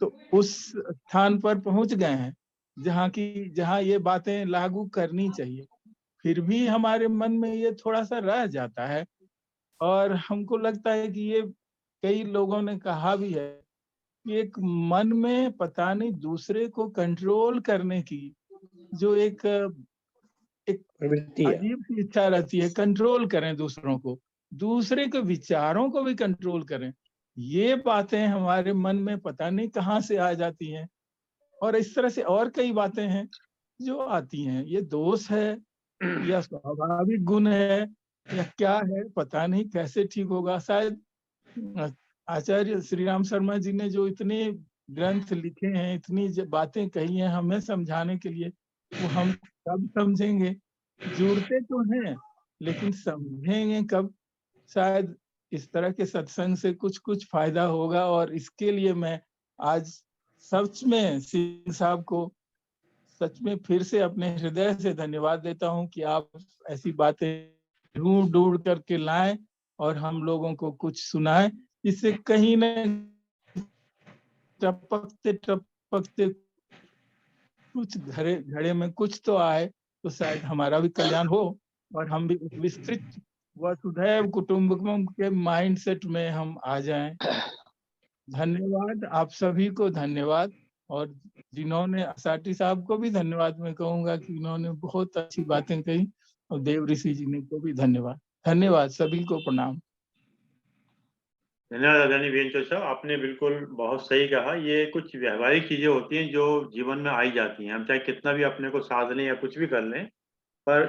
तो उस स्थान पर पहुंच गए हैं जहाँ ये बातें लागू करनी चाहिए, फिर भी हमारे मन में ये थोड़ा सा रह जाता है। और हमको लगता है कि ये कई लोगों ने कहा भी है कि एक मन में पता नहीं दूसरे को कंट्रोल करने की जो एक प्रवृत्ति है। अजीब सी इच्छा रहती है, कंट्रोल करें दूसरों को, दूसरे के विचारों को भी कंट्रोल करें। ये बातें हमारे मन में पता नहीं कहाँ से आ जाती हैं, और इस तरह से और कई बातें हैं जो आती हैं। ये दोष है या स्वाभाविक गुण है या क्या है, पता नहीं कैसे ठीक होगा। शायद आचार्य श्री राम शर्मा जी ने जो इतने ग्रंथ लिखे हैं, इतनी बातें कही हैं हमें समझाने के लिए, वो हम कब समझेंगे? जुड़ते तो हैं लेकिन समझेंगे कब? शायद इस तरह के सत्संग से कुछ फायदा होगा। और इसके लिए मैं आज सच में सिंह साहब को सच में फिर से अपने हृदय से धन्यवाद देता हूं कि आप ऐसी बातें ढूंढ करके लाएं और हम लोगों को कुछ सुनाएं, इससे कहीं न टपकते कुछ घड़े में कुछ तो आए, तो शायद हमारा भी कल्याण हो और हम भी विस्तृत वसुधैव कुटुंबकम के माइंडसेट में हम आ जाएं। धन्यवाद आप सभी को, धन्यवाद। और जिन्होंने साटी साहब को भी धन्यवाद मैं कहूंगा कि उन्होंने बहुत अच्छी बातें कही, और देव ऋषि जी ने को भी धन्यवाद। धन्यवाद, सभी को प्रणाम। धन्यवाद आदरणीय वीरेंद्र साहब, आपने बिल्कुल बहुत सही कहा। ये कुछ व्यवहारिक चीजें होती हैं जो जीवन में आई जाती हैं। हम चाहे कितना भी अपने को साध लें या कुछ भी कर लें, पर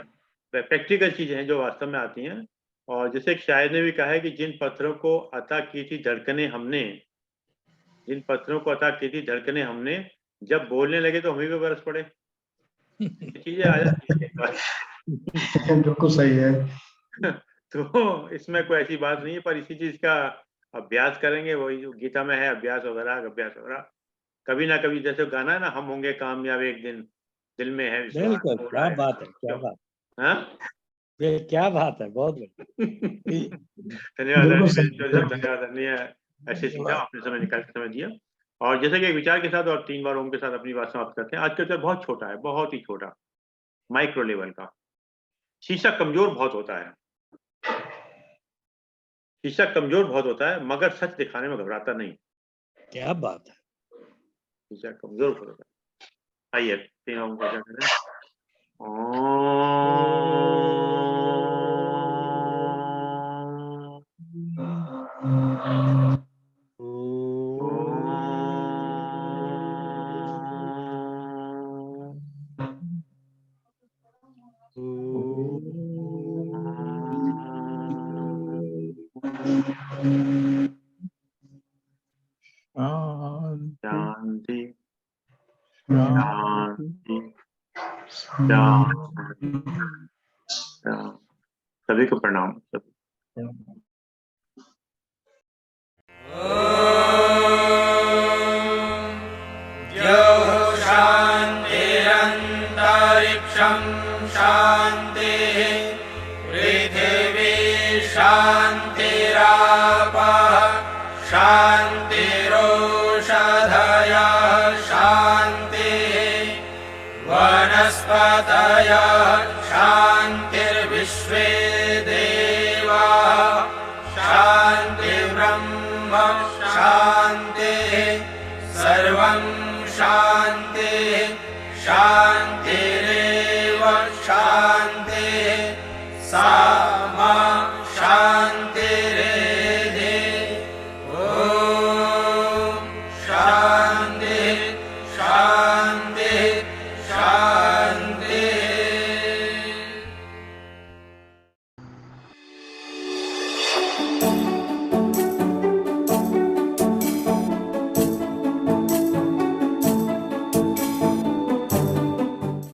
प्रैक्टिकल चीजें हैं जो वास्तव में आती हैं। और जैसे एक शायर ने भी कहा है कि जिन पत्थरों को अता की थी धड़कने हमने, जिन पत्थरों को अता की थी धड़कने हमने, जब बोलने लगे तो हमें भी बरस पड़े। चीजें आ जाती हैं। बिल्कुल सही है। तो इसमें कोई ऐसी बात नहीं है, पर इसी चीज का अभ्यास करेंगे, वही जो गीता में है, अभ्यास वगैरह। कभी ना कभी, जैसे गाना है ना, हम होंगे कामयाब एक दिन, दिल में है विश्वास। बिल्कुल, क्या बात है, क्या बात। हाँ, ये क्या बात है, बहुत धन्यवाद धन्यवाद। ऐसे सीखा आपने, समय निकाल के समय दिया। और जैसे कि विचार के साथ और 3 बार ओम के साथ अपनी बात समाप्त करते हैं। आज का विचार बहुत छोटा है, बहुत ही छोटा, माइक्रो लेवल का। शीशा कमजोर बहुत होता है, शीशा कमजोर बहुत होता है, मगर सच दिखाने में घबराता नहीं। क्या बात है। शीशा कमजोर बहुत होता है। आइए 3 ओम का करें। शांति शांति शांति। सभी को प्रणाम। शान्तिरन्तरिक्षं शान्तिः पृथिवी शान्तिरापः शान्तिरोषधयः शान्तिः वनस्पतयः शान्तिर्विश्वे